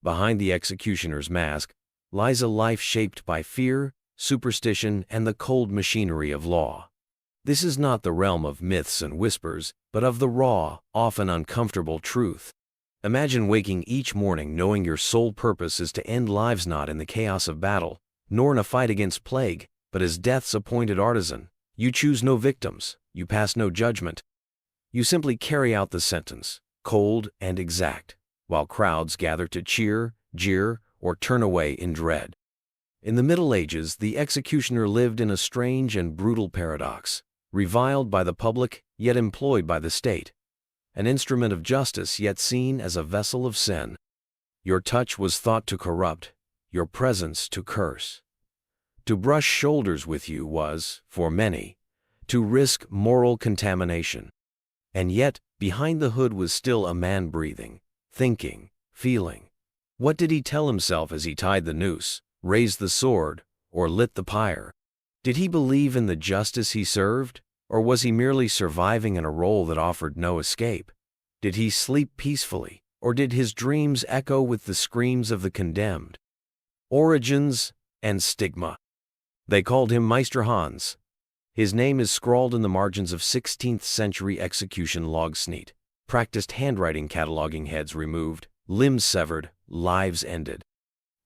Behind the executioner's mask lies a life shaped by fear, superstition, and the cold machinery of law. This is not the realm of myths and whispers, but of the raw, often uncomfortable truth. Imagine waking each morning knowing your sole purpose is to end lives not in the chaos of battle, nor in a fight against plague, but as death's appointed artisan. You choose no victims, you pass no judgment. You simply carry out the sentence, cold and exact, while crowds gather to cheer, jeer, or turn away in dread. In the Middle Ages, the executioner lived in a strange and brutal paradox, reviled by the public, yet employed by the state. An instrument of justice, yet seen as a vessel of sin. Your touch was thought to corrupt, your presence to curse. To brush shoulders with you was, for many, to risk moral contamination. And yet, behind the hood was still a man breathing, thinking, feeling. What did he tell himself as he tied the noose, raised the sword, or lit the pyre? Did he believe in the justice he served, or was he merely surviving in a role that offered no escape? Did he sleep peacefully, or did his dreams echo with the screams of the condemned? Origins and stigma. They called him Meister Hans. His name is scrawled in the margins of 16th-century execution logs. Neat, practiced handwriting cataloging heads removed, limbs severed, lives ended.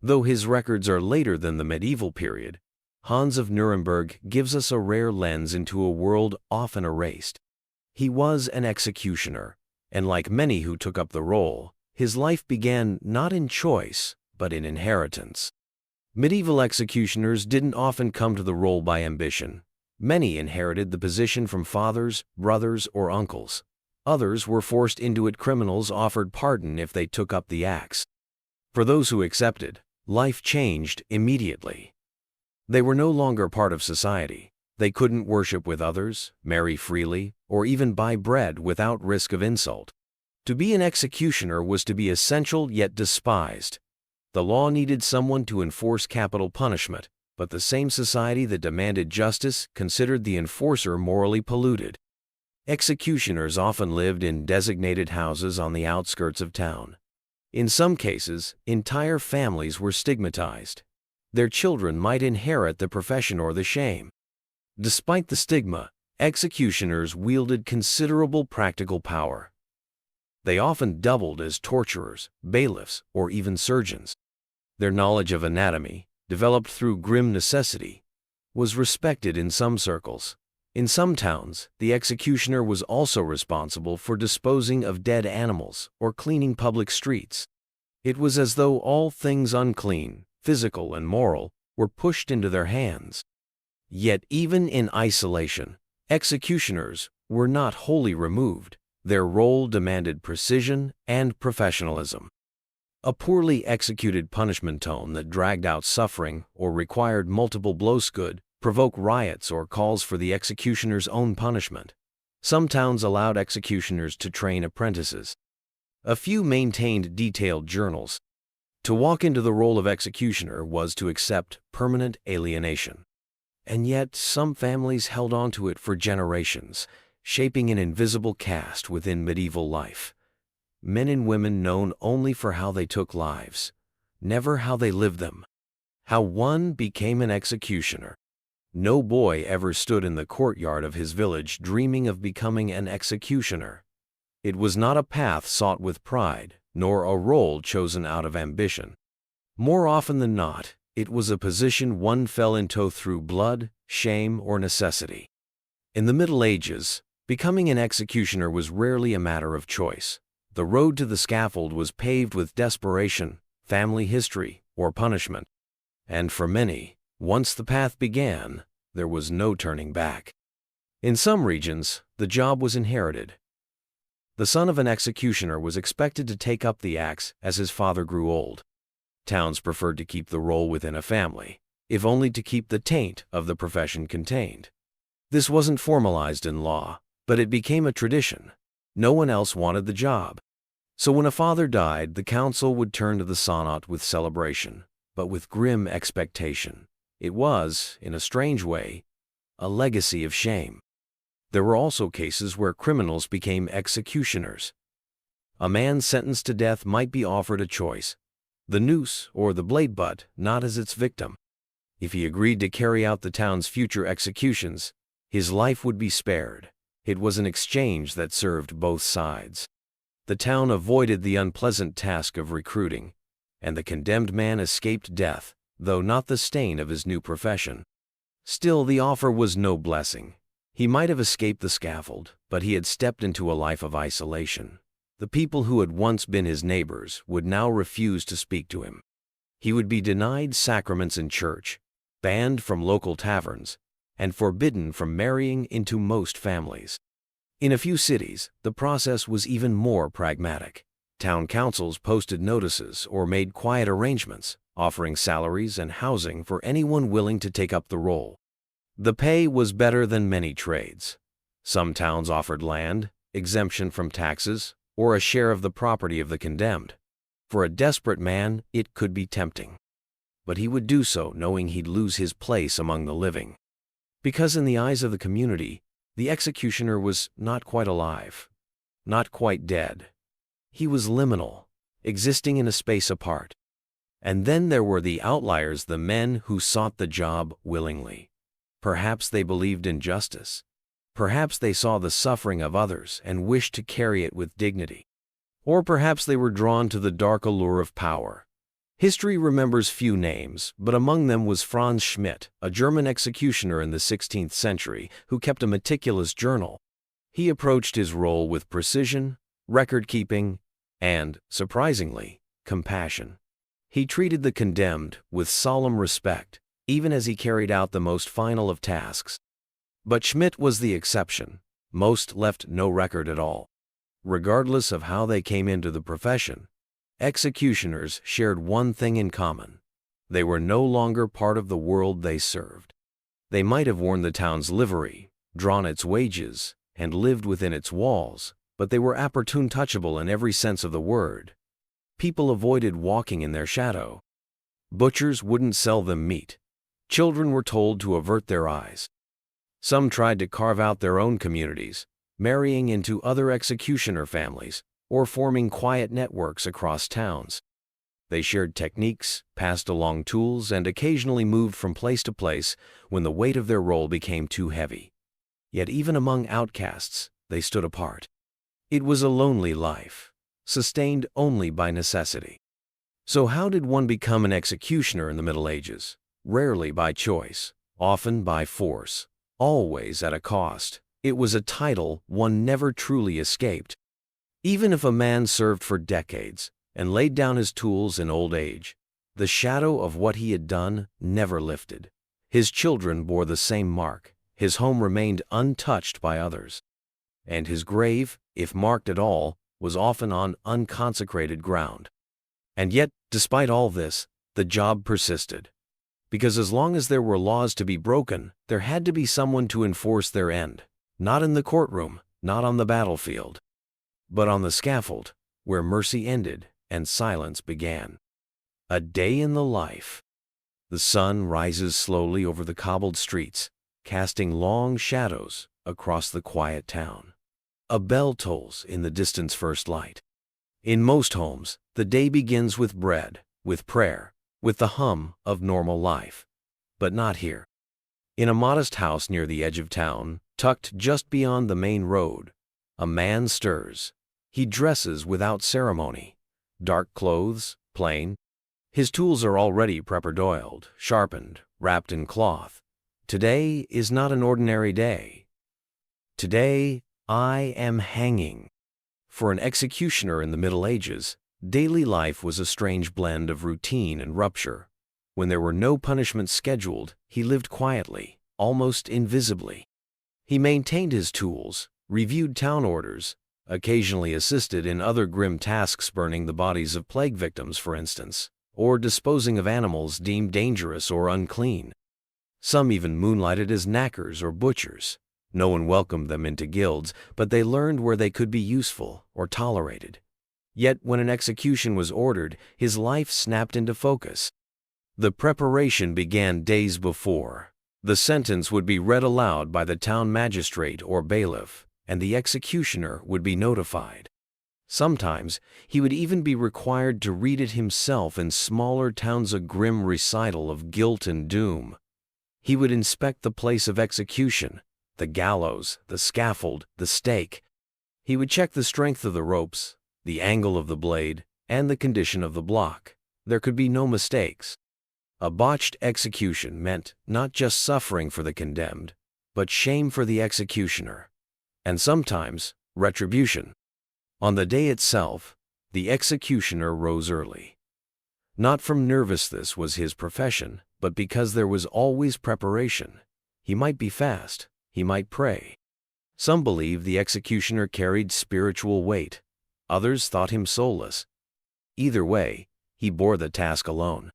Though his records are later than the medieval period, Hans of Nuremberg gives us a rare lens into a world often erased. He was an executioner, and like many who took up the role, his life began not in choice, but in inheritance. Medieval executioners didn't often come to the role by ambition. Many inherited the position from fathers, brothers, or uncles. Others were forced into it. Criminals offered pardon if they took up the axe. For those who accepted, life changed immediately. They were no longer part of society. They couldn't worship with others, marry freely, or even buy bread without risk of insult. To be an executioner was to be essential yet despised. The law needed someone to enforce capital punishment, but the same society that demanded justice considered the enforcer morally polluted. Executioners often lived in designated houses on the outskirts of town. In some cases, entire families were stigmatized. Their children might inherit the profession or the shame. Despite the stigma, executioners wielded considerable practical power. They often doubled as torturers, bailiffs, or even surgeons. Their knowledge of anatomy, developed through grim necessity, was respected in some circles. In some towns, the executioner was also responsible for disposing of dead animals or cleaning public streets. It was as though all things unclean, physical and moral, were pushed into their hands. Yet even in isolation, executioners were not wholly removed. Their role demanded precision and professionalism. A poorly executed punishment tone that dragged out suffering or required multiple blows could provoke riots or calls for the executioner's own punishment. Some towns allowed executioners to train apprentices. A few maintained detailed journals. To walk into the role of executioner was to accept permanent alienation. And yet some families held on to it for generations, shaping an invisible caste within medieval life. Men and women known only for how they took lives, never how they lived them. How one became an executioner. No boy ever stood in the courtyard of his village dreaming of becoming an executioner. It was not a path sought with pride, nor a role chosen out of ambition. More often than not, it was a position one fell into through blood, shame, or necessity. In the Middle Ages, becoming an executioner was rarely a matter of choice. The road to the scaffold was paved with desperation, family history, or punishment. And for many, once the path began, there was no turning back. In some regions, the job was inherited. The son of an executioner was expected to take up the axe as his father grew old. Towns preferred to keep the role within a family, if only to keep the taint of the profession contained. This wasn't formalized in law, but it became a tradition. No one else wanted the job. So when a father died, the council would turn to the son not with celebration, but with grim expectation. It was, in a strange way, a legacy of shame. There were also cases where criminals became executioners. A man sentenced to death might be offered a choice: the noose or the blade butt, not as its victim. If he agreed to carry out the town's future executions, his life would be spared. It was an exchange that served both sides. The town avoided the unpleasant task of recruiting, and the condemned man escaped death, though not the stain of his new profession. Still, the offer was no blessing. He might have escaped the scaffold, but he had stepped into a life of isolation. The people who had once been his neighbors would now refuse to speak to him. He would be denied sacraments in church, banned from local taverns, and forbidden from marrying into most families. In a few cities, the process was even more pragmatic. Town councils posted notices or made quiet arrangements, offering salaries and housing for anyone willing to take up the role. The pay was better than many trades. Some towns offered land, exemption from taxes, or a share of the property of the condemned. For a desperate man, it could be tempting. But he would do so knowing he'd lose his place among the living. Because in the eyes of the community, the executioner was not quite alive, not quite dead. He was liminal, existing in a space apart. And then there were the outliers, the men who sought the job willingly. Perhaps they believed in justice. Perhaps they saw the suffering of others and wished to carry it with dignity. Or perhaps they were drawn to the dark allure of power. History remembers few names, but among them was Franz Schmidt, a German executioner in the 16th century who kept a meticulous journal. He approached his role with precision, record-keeping, and, surprisingly, compassion. He treated the condemned with solemn respect, even as he carried out the most final of tasks. But Schmidt was the exception. Most left no record at all. Regardless of how they came into the profession, executioners shared one thing in common. They were no longer part of the world they served. They might have worn the town's livery, drawn its wages, and lived within its walls, but they were untouchable in every sense of the word. People avoided walking in their shadow. Butchers wouldn't sell them meat. Children were told to avert their eyes. Some tried to carve out their own communities, marrying into other executioner families, or forming quiet networks across towns. They shared techniques, passed along tools, and occasionally moved from place to place when the weight of their role became too heavy. Yet even among outcasts, they stood apart. It was a lonely life, sustained only by necessity. So how did one become an executioner in the Middle Ages? Rarely by choice, often by force, always at a cost. It was a title one never truly escaped. Even if a man served for decades and laid down his tools in old age, the shadow of what he had done never lifted. His children bore the same mark. His home remained untouched by others. And his grave, if marked at all, was often on unconsecrated ground. And yet, despite all this, the job persisted. Because as long as there were laws to be broken, there had to be someone to enforce their end. Not in the courtroom, not on the battlefield, but on the scaffold, where mercy ended and silence began. A day in the life. The sun rises slowly over the cobbled streets, casting long shadows across the quiet town. A bell tolls in the distance first light. In most homes, the day begins with bread, with prayer, with the hum of normal life. But not here. In a modest house near the edge of town, tucked just beyond the main road, a man stirs. He dresses without ceremony. Dark clothes, plain. His tools are already pepper-oiled, sharpened, wrapped in cloth. Today is not an ordinary day. Today, I am hanging. For an executioner in the Middle Ages, daily life was a strange blend of routine and rupture. When there were no punishments scheduled, he lived quietly, almost invisibly. He maintained his tools, reviewed town orders, occasionally assisted in other grim tasks, burning the bodies of plague victims, for instance, or disposing of animals deemed dangerous or unclean. Some even moonlighted as knackers or butchers. No one welcomed them into guilds, but they learned where they could be useful or tolerated. Yet when an execution was ordered, his life snapped into focus. The preparation began days before. The sentence would be read aloud by the town magistrate or bailiff, and the executioner would be notified. Sometimes he would even be required to read it himself in smaller towns, a grim recital of guilt and doom. He would inspect the place of execution, the gallows, the scaffold, the stake. He would check the strength of the ropes, the angle of the blade, and the condition of the block. There could be no mistakes. A botched execution meant not just suffering for the condemned, but shame for the executioner, and sometimes retribution. On the day itself, the executioner rose early. Not from nervousness was his profession, but because there was always preparation. He might be fast, he might pray. Some believed the executioner carried spiritual weight, others thought him soulless. Either way, he bore the task alone.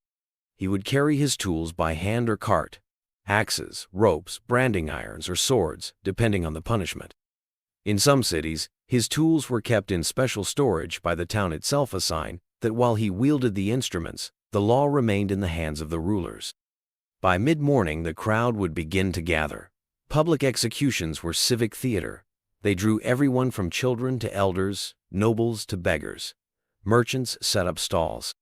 He would carry his tools by hand or cart, axes, ropes, branding irons, or swords, depending on the punishment. In some cities, his tools were kept in special storage by the town itself, a sign that while he wielded the instruments, the law remained in the hands of the rulers. By mid-morning, the crowd would begin to gather. Public executions were civic theater. They drew everyone from children to elders, nobles to beggars. Merchants set up stalls.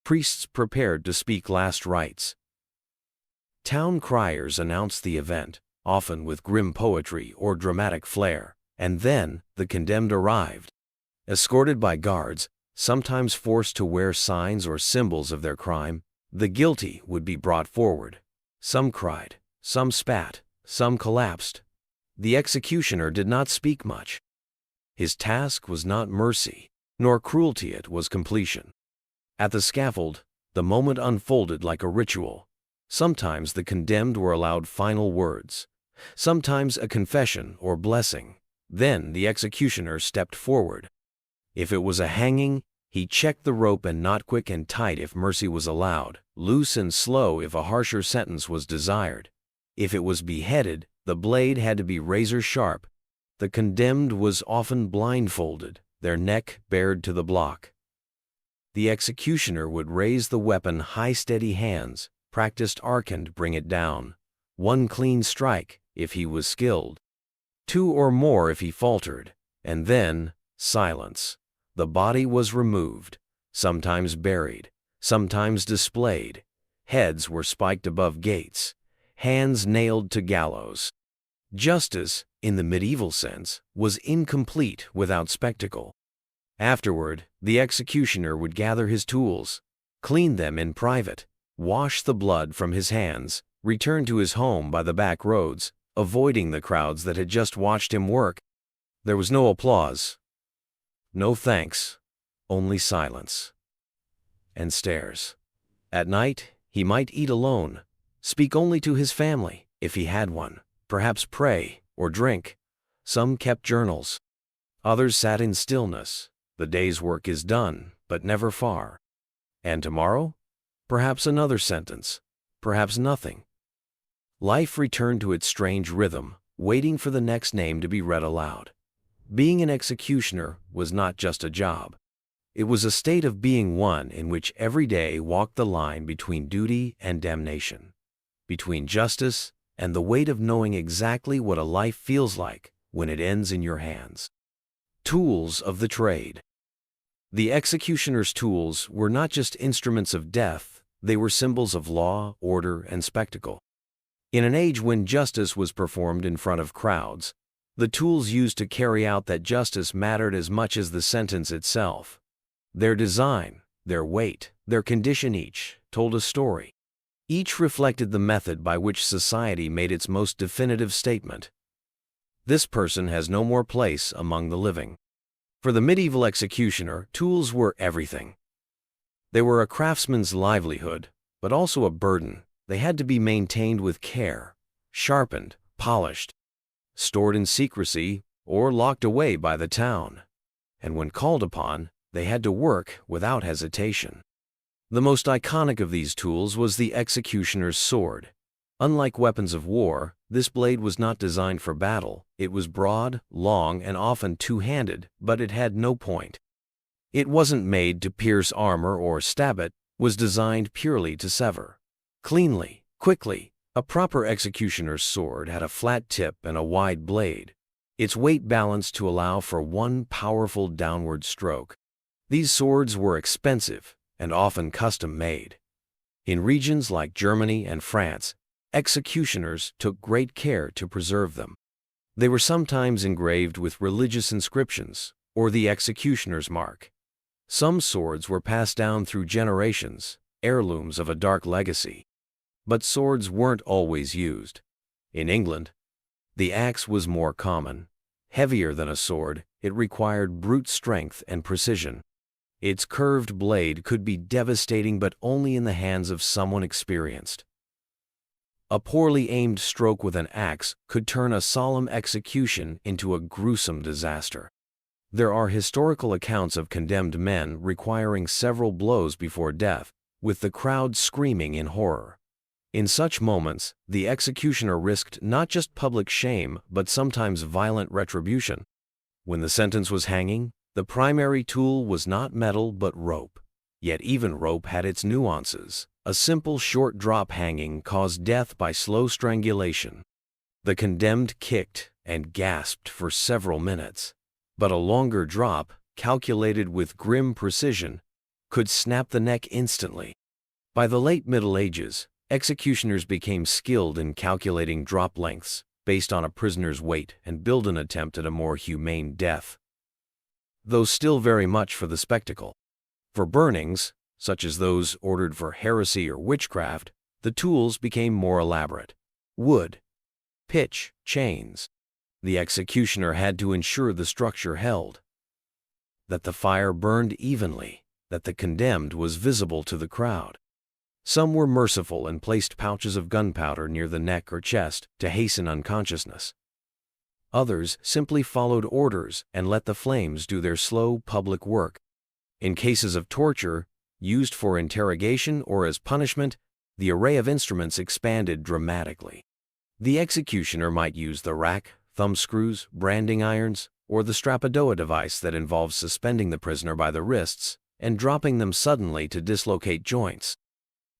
Priests prepared to speak last rites. Town criers announced the event, often with grim poetry or dramatic flair, and then the condemned arrived. Escorted by guards, sometimes forced to wear signs or symbols of their crime, the guilty would be brought forward. Some cried, some spat, some collapsed. The executioner did not speak much. His task was not mercy, nor cruelty, it was completion. At the scaffold, the moment unfolded like a ritual. Sometimes the condemned were allowed final words, sometimes a confession or blessing. Then the executioner stepped forward. If it was a hanging, he checked the rope and knot quick and tight if mercy was allowed, loose and slow if a harsher sentence was desired. If it was beheaded, the blade had to be razor sharp. The condemned was often blindfolded, their neck bared to the block. The executioner would raise the weapon high, steady hands, practiced arc and bring it down. One clean strike, if he was skilled. Two or more if he faltered, and then silence. The body was removed, sometimes buried, sometimes displayed. Heads were spiked above gates, hands nailed to gallows. Justice, in the medieval sense, was incomplete without spectacle. Afterward, the executioner would gather his tools, clean them in private, wash the blood from his hands, return to his home by the back roads, avoiding the crowds that had just watched him work. There was no applause, no thanks, only silence and stares. At night, he might eat alone, speak only to his family, if he had one, perhaps pray or drink. Some kept journals. Others sat in stillness. The day's work is done, but never far. And tomorrow? Perhaps another sentence, perhaps nothing. Life returned to its strange rhythm, waiting for the next name to be read aloud. Being an executioner was not just a job. It was a state of being, one in which every day walked the line between duty and damnation, between justice and the weight of knowing exactly what a life feels like when it ends in your hands. Tools of the trade. The executioner's tools were not just instruments of death, they were symbols of law, order, and spectacle. In an age when justice was performed in front of crowds, the tools used to carry out that justice mattered as much as the sentence itself. Their design, their weight, their condition each told a story. Each reflected the method by which society made its most definitive statement. This person has no more place among the living. For the medieval executioner, tools were everything. They were a craftsman's livelihood, but also a burden. They had to be maintained with care, sharpened, polished, stored in secrecy, or locked away by the town. And when called upon, they had to work without hesitation. The most iconic of these tools was the executioner's sword. Unlike weapons of war, this blade was not designed for battle. It was broad, long, and often two-handed, but it had no point. It wasn't made to pierce armor or stab it, was designed purely to sever. Cleanly, quickly, a proper executioner's sword had a flat tip and a wide blade. its weight balanced to allow for one powerful downward stroke. These swords were expensive and often custom-made. In regions like Germany and France, executioners took great care to preserve them. They were sometimes engraved with religious inscriptions or the executioner's mark. Some swords were passed down through generations, heirlooms of a dark legacy. But swords weren't always used. In England, the axe was more common. Heavier than a sword, it required brute strength and precision. Its curved blade could be devastating, but only in the hands of someone experienced. A poorly aimed stroke with an axe could turn a solemn execution into a gruesome disaster. There are historical accounts of condemned men requiring several blows before death, with the crowd screaming in horror. In such moments, the executioner risked not just public shame but sometimes violent retribution. When the sentence was hanging, the primary tool was not metal but rope. Yet even rope had its nuances. A simple short drop hanging caused death by slow strangulation. The condemned kicked and gasped for several minutes. But a longer drop, calculated with grim precision, could snap the neck instantly. By the late Middle Ages, executioners became skilled in calculating drop lengths based on a prisoner's weight and build an attempt at a more humane death. Though still very much for the spectacle. For burnings, such as those ordered for heresy or witchcraft, the tools became more elaborate. Wood, pitch, chains. The executioner had to ensure the structure held, that the fire burned evenly, that the condemned was visible to the crowd. Some were merciful and placed pouches of gunpowder near the neck or chest to hasten unconsciousness. Others simply followed orders and let the flames do their slow public work. In cases of torture, used for interrogation or as punishment, the array of instruments expanded dramatically. The executioner might use the rack, thumbscrews, branding irons, or the strapadoa device that involves suspending the prisoner by the wrists and dropping them suddenly to dislocate joints.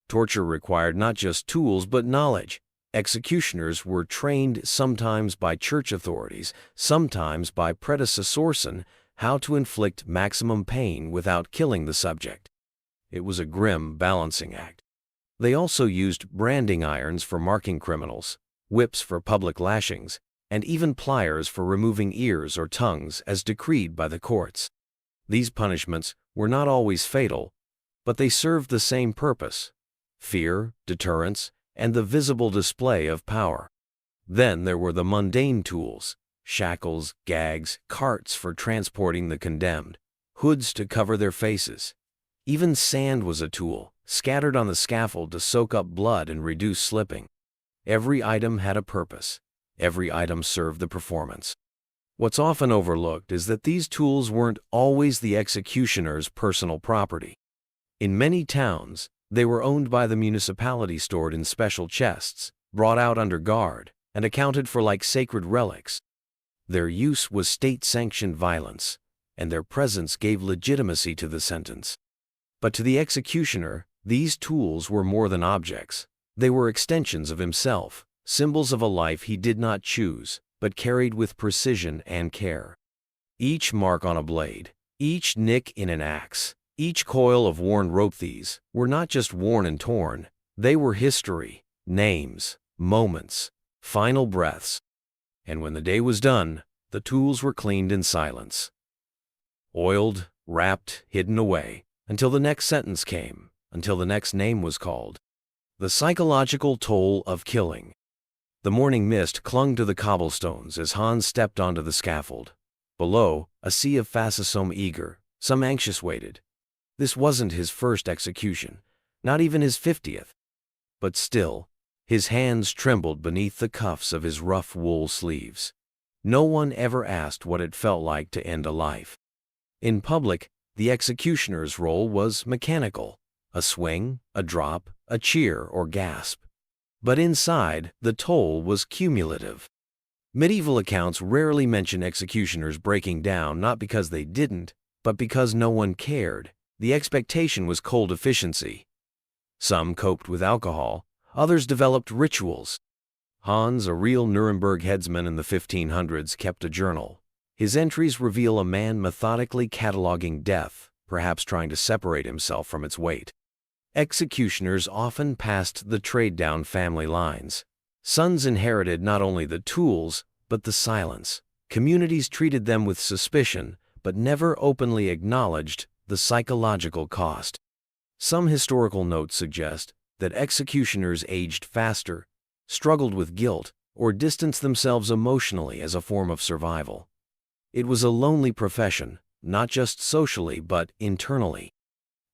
Torture required not just tools but knowledge. Executioners were trained sometimes by church authorities, sometimes by predecessorson, how to inflict maximum pain without killing the subject. It was a grim balancing act. They also used branding irons for marking criminals, whips for public lashings, and even pliers for removing ears or tongues as decreed by the courts. These punishments were not always fatal, but they served the same purpose: fear, deterrence, and the visible display of power. Then there were the mundane tools: shackles, gags, carts for transporting the condemned, hoods to cover their faces. Even sand was a tool, scattered on the scaffold to soak up blood and reduce slipping. Every item had a purpose. Every item served the performance. What's often overlooked is that these tools weren't always the executioner's personal property. In many towns, they were owned by the municipality, stored in special chests, brought out under guard, and accounted for like sacred relics. Their use was state-sanctioned violence, and their presence gave legitimacy to the sentence. But to the executioner, these tools were more than objects. They were extensions of himself, symbols of a life he did not choose, but carried with precision and care. Each mark on a blade, each nick in an axe, each coil of worn rope, these were not just worn and torn, they were history, names, moments, final breaths. And when the day was done, the tools were cleaned in silence. Oiled, wrapped, hidden away, until the next sentence came, until the next name was called. The psychological toll of killing. The morning mist clung to the cobblestones as Hans stepped onto the scaffold. Below, a sea of fascisome eager, some anxious waited. This wasn't his first execution, not even his 50th. But still, his hands trembled beneath the cuffs of his rough wool sleeves. No one ever asked what it felt like to end a life. In public, the executioner's role was mechanical: a swing, a drop, a cheer or gasp. But inside, the toll was cumulative. Medieval accounts rarely mention executioners breaking down, not because they didn't, but because no one cared. The expectation was cold efficiency. Some coped with alcohol, others developed rituals. Hans, a real Nuremberg headsman in the 1500s, kept a journal. His entries reveal a man methodically cataloging death, perhaps trying to separate himself from its weight. Executioners often passed the trade down family lines. Sons inherited not only the tools, but the silence. Communities treated them with suspicion, but never openly acknowledged the psychological cost. Some historical notes suggest that executioners aged faster, struggled with guilt, or distanced themselves emotionally as a form of survival. It was a lonely profession, not just socially but internally.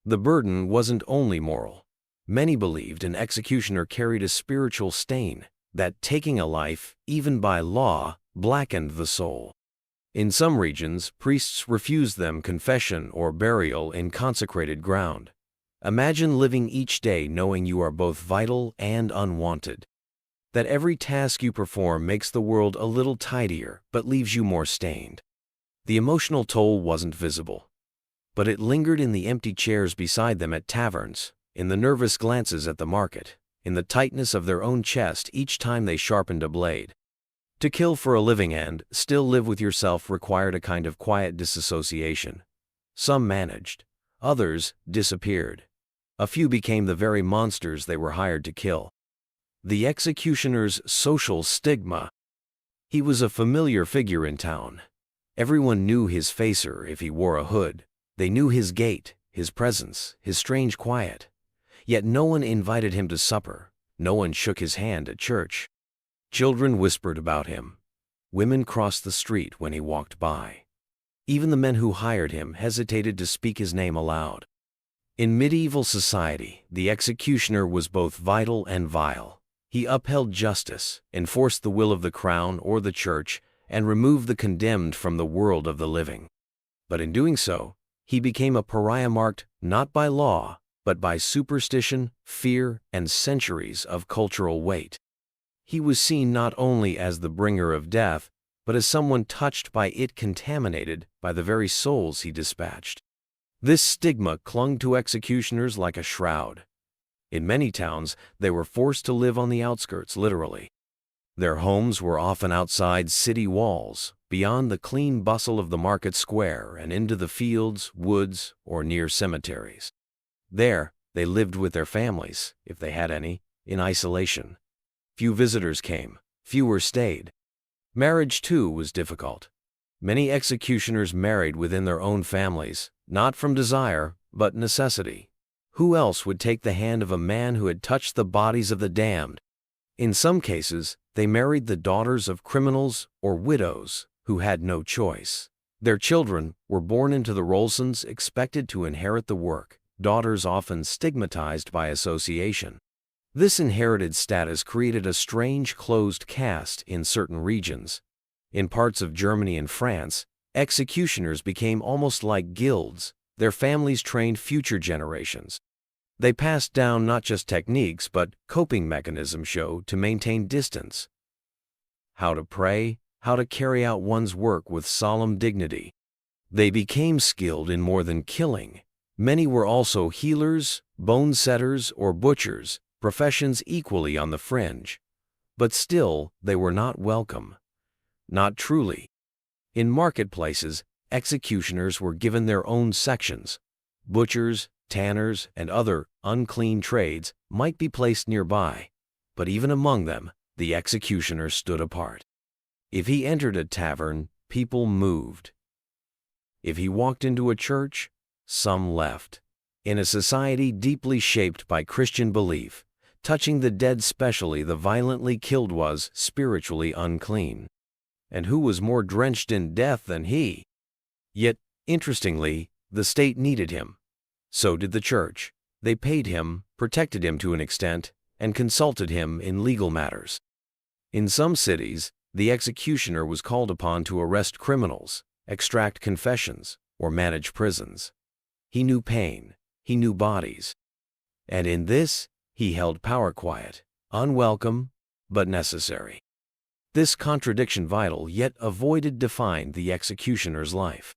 The burden wasn't only moral. Many believed an executioner carried a spiritual stain, that taking a life, even by law, blackened the soul. In some regions, priests refused them confession or burial in consecrated ground. Imagine living each day knowing you are both vital and unwanted. That every task you perform makes the world a little tidier but leaves you more stained. The emotional toll wasn't visible, but it lingered in the empty chairs beside them at taverns, in the nervous glances at the market, in the tightness of their own chest each time they sharpened a blade. To kill for a living and still live with yourself required a kind of quiet disassociation. Some managed, others disappeared. A few became the very monsters they were hired to kill. The executioner's social stigma. He was a familiar figure in town. Everyone knew his facer if he wore a hood. They knew his gait, his presence, his strange quiet. Yet no one invited him to supper. No one shook his hand at church. Children whispered about him. Women crossed the street when he walked by. Even the men who hired him hesitated to speak his name aloud. In medieval society, the executioner was both vital and vile. He upheld justice, enforced the will of the crown or the church, and removed the condemned from the world of the living. But in doing so, he became a pariah marked not by law, but by superstition, fear, and centuries of cultural weight. He was seen not only as the bringer of death, but as someone touched by it, contaminated by the very souls he dispatched. This stigma clung to executioners like a shroud. In many towns, they were forced to live on the outskirts, literally. Their homes were often outside city walls, beyond the clean bustle of the market square and into the fields, woods, or near cemeteries. There, they lived with their families, if they had any, in isolation. Few visitors came, fewer stayed. Marriage, too, was difficult. Many executioners married within their own families, not from desire, but necessity. Who else would take the hand of a man who had touched the bodies of the damned? In some cases, they married the daughters of criminals or widows who had no choice. Their children were born into the Rolsons, expected to inherit the work, daughters often stigmatized by association. This inherited status created a strange closed caste in certain regions. In parts of Germany and France, executioners became almost like guilds. Their families trained future generations. They passed down not just techniques but coping mechanisms to maintain distance. How to pray, how to carry out one's work with solemn dignity. They became skilled in more than killing. Many were also healers, bone setters, or butchers, professions equally on the fringe. But still, they were not welcome. Not truly. In marketplaces, executioners were given their own sections. Butchers, tanners, and other unclean trades might be placed nearby, but even among them, the executioner stood apart. If he entered a tavern, people moved. If he walked into a church, some left. In a society deeply shaped by Christian belief, touching the dead, especially the violently killed, was spiritually unclean. And who was more drenched in death than he? Yet, interestingly, the state needed him. So did the church. They paid him, protected him to an extent, and consulted him in legal matters. In some cities, the executioner was called upon to arrest criminals, extract confessions, or manage prisons. He knew pain, he knew bodies. And in this, he held power quiet, unwelcome, but necessary. This contradiction, vital yet avoided, defined the executioner's life.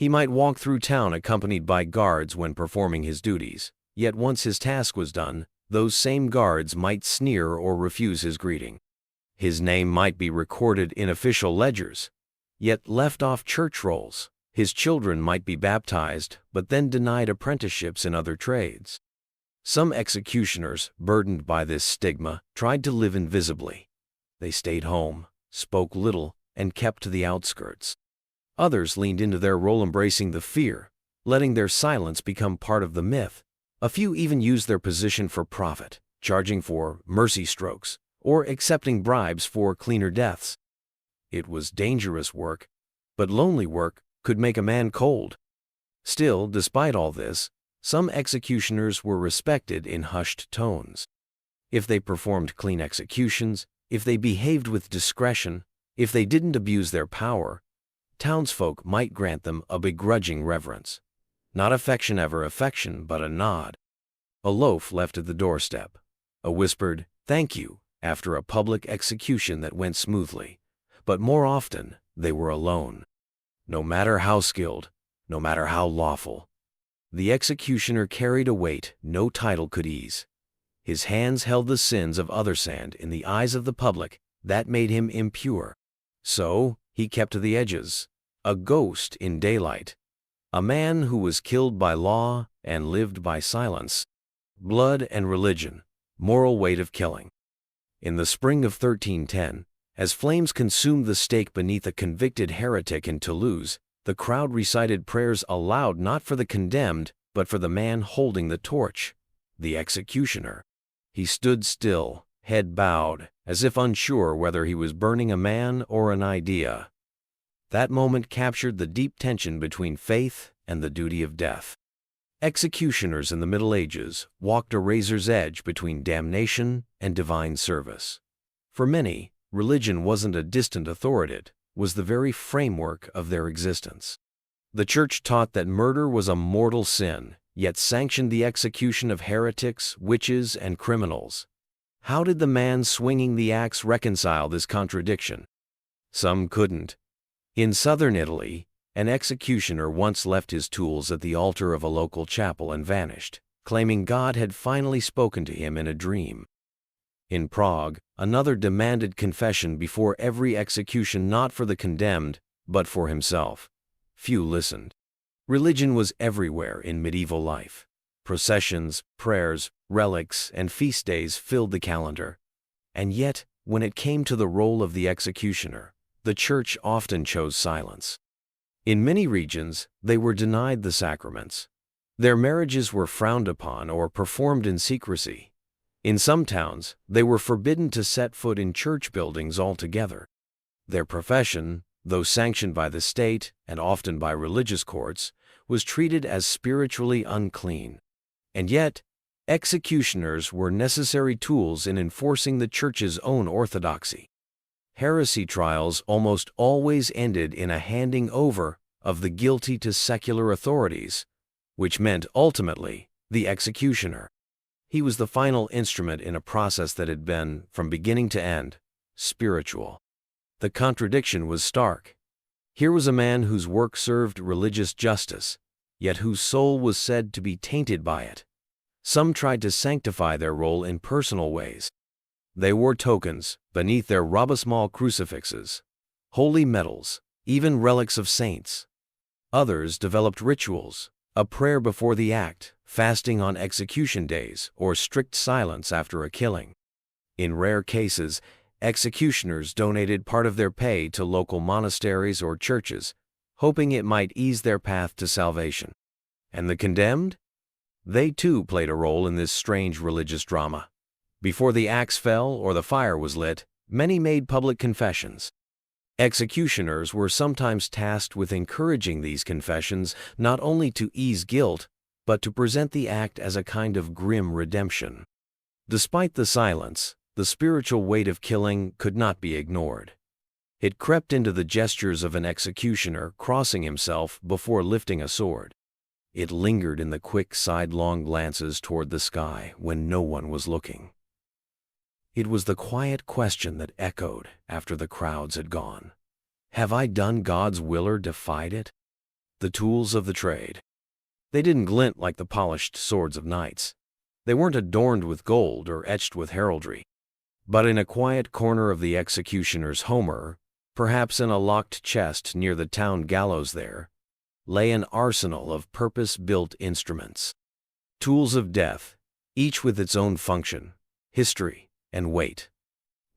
He might walk through town accompanied by guards when performing his duties, yet once his task was done, those same guards might sneer or refuse his greeting. His name might be recorded in official ledgers, yet left off church rolls. His children might be baptized, but then denied apprenticeships in other trades. Some executioners, burdened by this stigma, tried to live invisibly. They stayed home, spoke little, and kept to the outskirts. Others leaned into their role, embracing the fear, letting their silence become part of the myth. A few even used their position for profit, charging for mercy strokes, or accepting bribes for cleaner deaths. It was dangerous work, but lonely work could make a man cold. Still, despite all this, some executioners were respected in hushed tones. If they performed clean executions, if they behaved with discretion, if they didn't abuse their power, townsfolk might grant them a begrudging reverence. Not affection ever affection, but a nod. A loaf left at the doorstep. A whispered, "Thank you," after a public execution that went smoothly. But more often, they were alone. No matter how skilled, no matter how lawful, the executioner carried a weight no title could ease. His hands held the sins of others, and in the eyes of the public, that made him impure. So, he kept to the edges, a ghost in daylight, a man who was killed by law and lived by silence. Blood and religion, moral weight of killing. In the spring of 1310, as flames consumed the stake beneath a convicted heretic in Toulouse, the crowd recited prayers aloud, not for the condemned, but for the man holding the torch, the executioner. He stood still, head bowed, as if unsure whether he was burning a man or an idea. That moment captured the deep tension between faith and the duty of death. Executioners in the Middle Ages walked a razor's edge between damnation and divine service. For many, religion wasn't a distant authority, it was the very framework of their existence. The Church taught that murder was a mortal sin, yet sanctioned the execution of heretics, witches, and criminals. How did the man swinging the axe reconcile this contradiction? Some couldn't. In southern Italy, an executioner once left his tools at the altar of a local chapel and vanished, claiming God had finally spoken to him in a dream. In Prague, another demanded confession before every execution, not for the condemned, but for himself. Few listened. Religion was everywhere in medieval life. Processions, prayers, relics, and feast days filled the calendar. And yet, when it came to the role of the executioner, the Church often chose silence. In many regions, they were denied the sacraments. Their marriages were frowned upon or performed in secrecy. In some towns, they were forbidden to set foot in church buildings altogether. Their profession, though sanctioned by the state and often by religious courts, was treated as spiritually unclean. And yet, executioners were necessary tools in enforcing the Church's own orthodoxy. Heresy trials almost always ended in a handing over of the guilty to secular authorities, which meant ultimately the executioner. He was the final instrument in a process that had been, from beginning to end, spiritual. The contradiction was stark. Here was a man whose work served religious justice, yet whose soul was said to be tainted by it. Some tried to sanctify their role in personal ways. They wore tokens beneath their robesmall crucifixes, holy medals, even relics of saints. Others developed rituals, a prayer before the act, fasting on execution days, or strict silence after a killing. In rare cases, executioners donated part of their pay to local monasteries or churches, hoping it might ease their path to salvation. And the condemned? They too played a role in this strange religious drama. Before the axe fell or the fire was lit, many made public confessions. Executioners were sometimes tasked with encouraging these confessions not only to ease guilt, but to present the act as a kind of grim redemption. Despite the silence, the spiritual weight of killing could not be ignored. It crept into the gestures of an executioner crossing himself before lifting a sword. It lingered in the quick sidelong glances toward the sky when no one was looking. It was the quiet question that echoed after the crowds had gone. Have I done God's will or defied it? The tools of the trade. They didn't glint like the polished swords of knights. They weren't adorned with gold or etched with heraldry. But in a quiet corner of the executioner's homer, perhaps in a locked chest near the town gallows there, lay an arsenal of purpose-built instruments. Tools of death, each with its own function, history, and weight.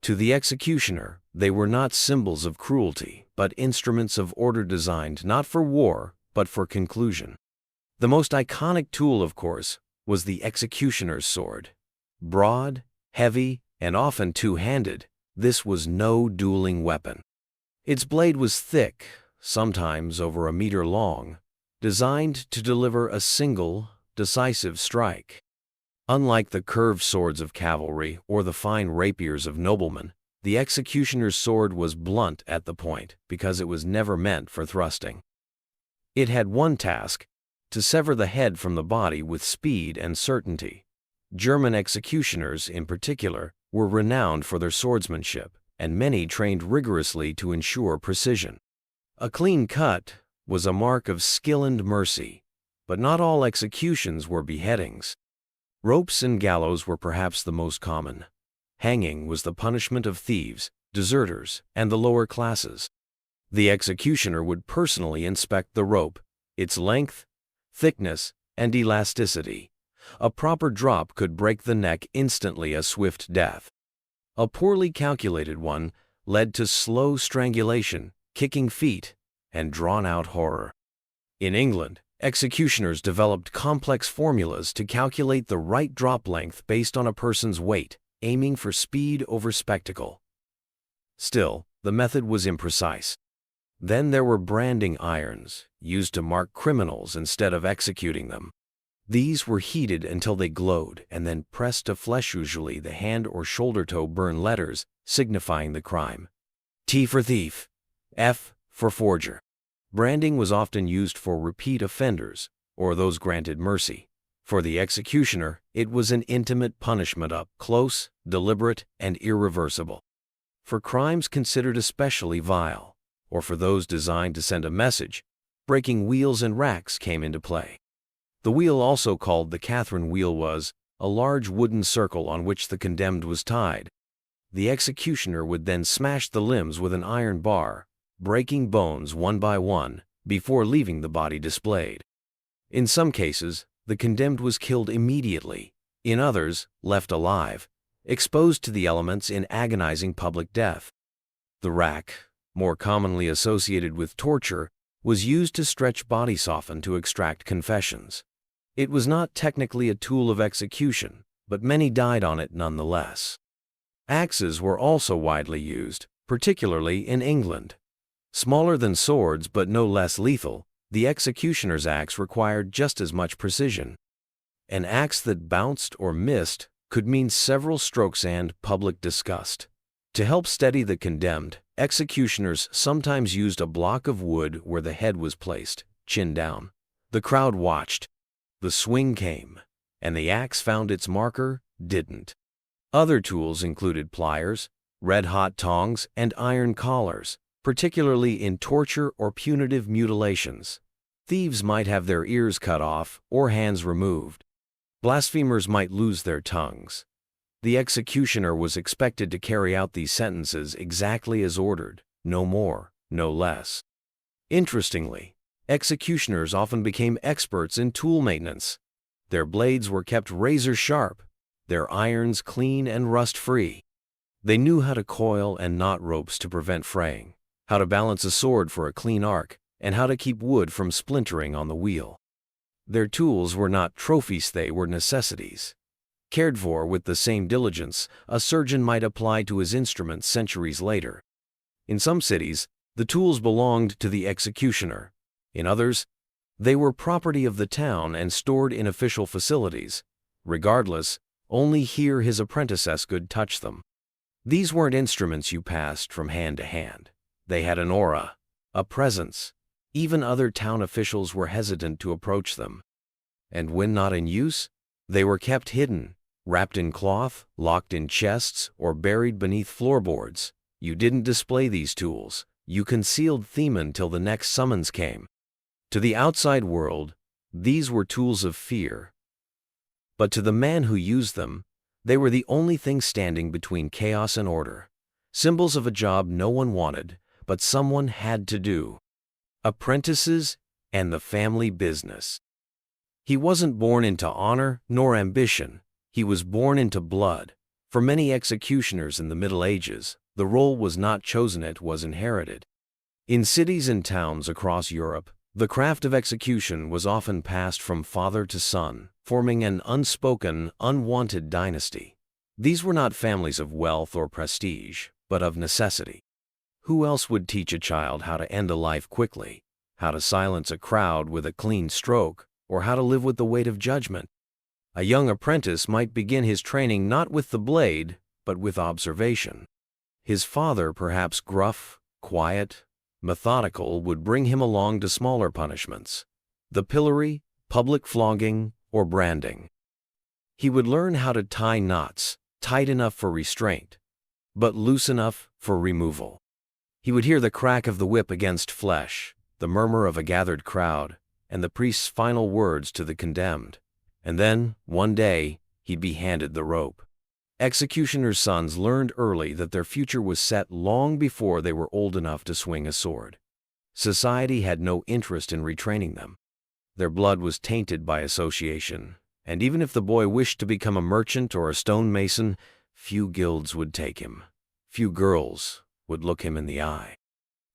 To the executioner, they were not symbols of cruelty, but instruments of order designed not for war, but for conclusion. The most iconic tool, of course, was the executioner's sword. Broad, heavy, and often two-handed, this was no dueling weapon. Its blade was thick, sometimes over a meter long, designed to deliver a single, decisive strike. Unlike the curved swords of cavalry or the fine rapiers of noblemen, the executioner's sword was blunt at the point because it was never meant for thrusting. It had one task: to sever the head from the body with speed and certainty. German executioners, in particular, were renowned for their swordsmanship, and many trained rigorously to ensure precision. A clean cut was a mark of skill and mercy, but not all executions were beheadings. Ropes and gallows were perhaps the most common. Hanging was the punishment of thieves, deserters, and the lower classes. The executioner would personally inspect the rope, its length, thickness, and elasticity. A proper drop could break the neck instantly, a swift death. A poorly calculated one led to slow strangulation, kicking feet, and drawn-out horror. In England, executioners developed complex formulas to calculate the right drop length based on a person's weight, aiming for speed over spectacle. Still, the method was imprecise. Then there were branding irons, used to mark criminals instead of executing them. These were heated until they glowed and then pressed to flesh, usually the hand or shoulder to burn letters signifying the crime. T for thief, F for forger. Branding was often used for repeat offenders, or those granted mercy. For the executioner, it was an intimate punishment, up close, deliberate, and irreversible. For crimes considered especially vile, or for those designed to send a message, breaking wheels and racks came into play. The wheel, also called the Catherine wheel, was a large wooden circle on which the condemned was tied. The executioner would then smash the limbs with an iron bar, breaking bones one by one, before leaving the body displayed. In some cases, the condemned was killed immediately. In others, left alive, exposed to the elements in agonizing public death. The rack, more commonly associated with torture, was used to stretch body soften to extract confessions. It was not technically a tool of execution, but many died on it nonetheless. Axes were also widely used, particularly in England. Smaller than swords but no less lethal, the executioner's axe required just as much precision. An axe that bounced or missed could mean several strokes and public disgust. To help steady the condemned, executioners sometimes used a block of wood where the head was placed, chin down. The crowd watched. The swing came, and the axe found its marker, didn't. Other tools included pliers, red-hot tongs, and iron collars, particularly in torture or punitive mutilations. Thieves might have their ears cut off or hands removed. Blasphemers might lose their tongues. The executioner was expected to carry out these sentences exactly as ordered, no more, no less. Interestingly, executioners often became experts in tool maintenance. Their blades were kept razor-sharp, their irons clean and rust-free. They knew how to coil and knot ropes to prevent fraying, how to balance a sword for a clean arc, and how to keep wood from splintering on the wheel. Their tools were not trophies, they were necessities. Cared for with the same diligence a surgeon might apply to his instruments centuries later. In some cities, the tools belonged to the executioner. In others, they were property of the town and stored in official facilities. Regardless, only here his apprentices could touch them. These weren't instruments you passed from hand to hand. They had an aura, a presence. Even other town officials were hesitant to approach them. And when not in use, they were kept hidden, wrapped in cloth, locked in chests, or buried beneath floorboards. You didn't display these tools. You concealed them until the next summons came. To the outside world, these were tools of fear. But to the man who used them, They were the only thing standing between chaos and order, symbols of a job no one wanted, but someone had to do. Apprentices and the family business. He wasn't born into honor nor ambition, he was born into blood. For many executioners in the Middle Ages, the role was not chosen, it was inherited. In cities and towns across Europe, the craft of execution was often passed from father to son, forming an unspoken, unwanted dynasty. These were not families of wealth or prestige, but of necessity. Who else would teach a child how to end a life quickly, how to silence a crowd with a clean stroke, or how to live with the weight of judgment? A young apprentice might begin his training not with the blade, but with observation. His father, perhaps gruff, quiet, methodical, would bring him along to smaller punishments, the pillory, public flogging, or branding. He would learn how to tie knots, tight enough for restraint, but loose enough for removal. He would hear the crack of the whip against flesh, the murmur of a gathered crowd, and the priest's final words to the condemned. And then, one day, he'd be handed the rope. Executioners' sons learned early that their future was set long before they were old enough to swing a sword. Society had no interest in retraining them. Their blood was tainted by association, and even if the boy wished to become a merchant or a stonemason, few guilds would take him. Few girls would look him in the eye.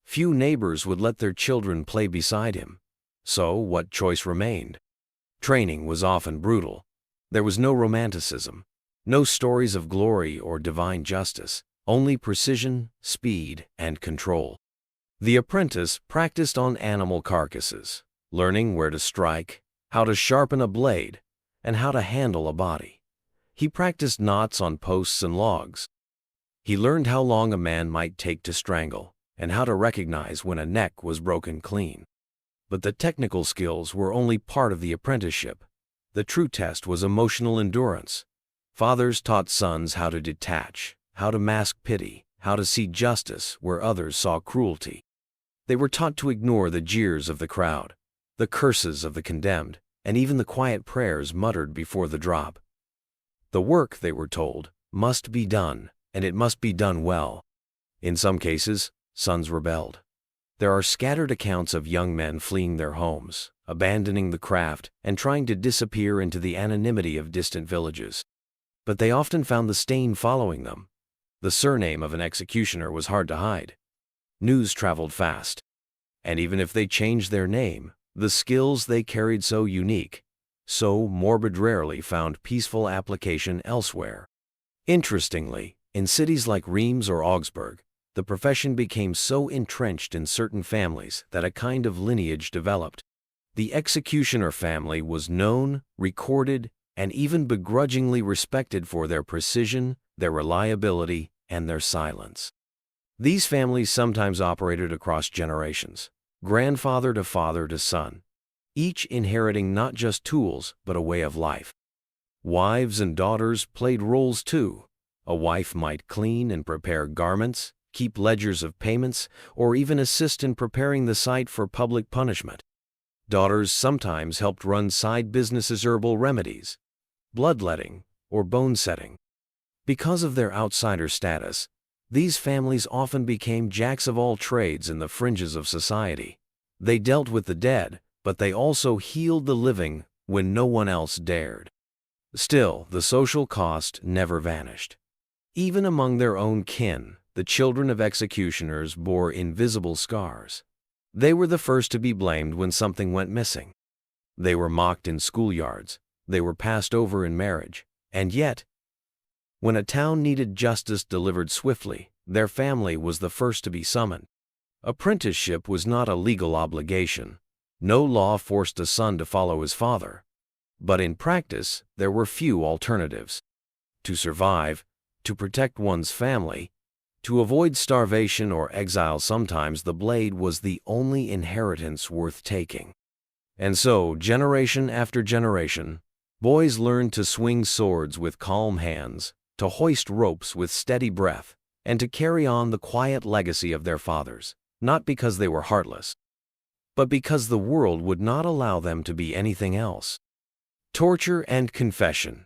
Few neighbors would let their children play beside him. So, what choice remained? Training was often brutal. There was no romanticism, no stories of glory or divine justice, only precision, speed, and control. The apprentice practiced on animal carcasses, learning where to strike, how to sharpen a blade, and how to handle a body. He practiced knots on posts and logs. He learned how long a man might take to strangle, and how to recognize when a neck was broken clean. But the technical skills were only part of the apprenticeship. The true test was emotional endurance. Fathers taught sons how to detach, how to mask pity, how to see justice where others saw cruelty. They were taught to ignore the jeers of the crowd, the curses of the condemned, and even the quiet prayers muttered before the drop. The work, they were told, must be done, and it must be done well. In some cases, sons rebelled. There are scattered accounts of young men fleeing their homes, abandoning the craft, and trying to disappear into the anonymity of distant villages. But they often found the stain following them. The surname of an executioner was hard to hide. News traveled fast. And even if they changed their name, the skills they carried so unique, so morbid rarely found peaceful application elsewhere. Interestingly, in cities like Reims or Augsburg, the profession became so entrenched in certain families that a kind of lineage developed. The executioner family was known, recorded, and even begrudgingly respected for their precision, their reliability, and their silence. These families sometimes operated across generations, grandfather to father to son, each inheriting not just tools but a way of life. Wives and daughters played roles too. A wife might clean and prepare garments, keep ledgers of payments, or even assist in preparing the site for public punishment. Daughters sometimes helped run side businesses, herbal remedies, bloodletting, or bone setting. Because of their outsider status, these families often became jacks of all trades in the fringes of society. They dealt with the dead, but they also healed the living when no one else dared. Still, the social cost never vanished. Even among their own kin, the children of executioners bore invisible scars. They were the first to be blamed when something went missing. They were mocked in schoolyards. They were passed over in marriage. And yet, when a town needed justice delivered swiftly, their family was the first to be summoned. Apprenticeship was not a legal obligation. No law forced a son to follow his father. But in practice, there were few alternatives. To survive, to protect one's family, to avoid starvation or exile, sometimes the blade was the only inheritance worth taking. And so, generation after generation, boys learned to swing swords with calm hands, to hoist ropes with steady breath, and to carry on the quiet legacy of their fathers, not because they were heartless, but because the world would not allow them to be anything else. Torture and confession.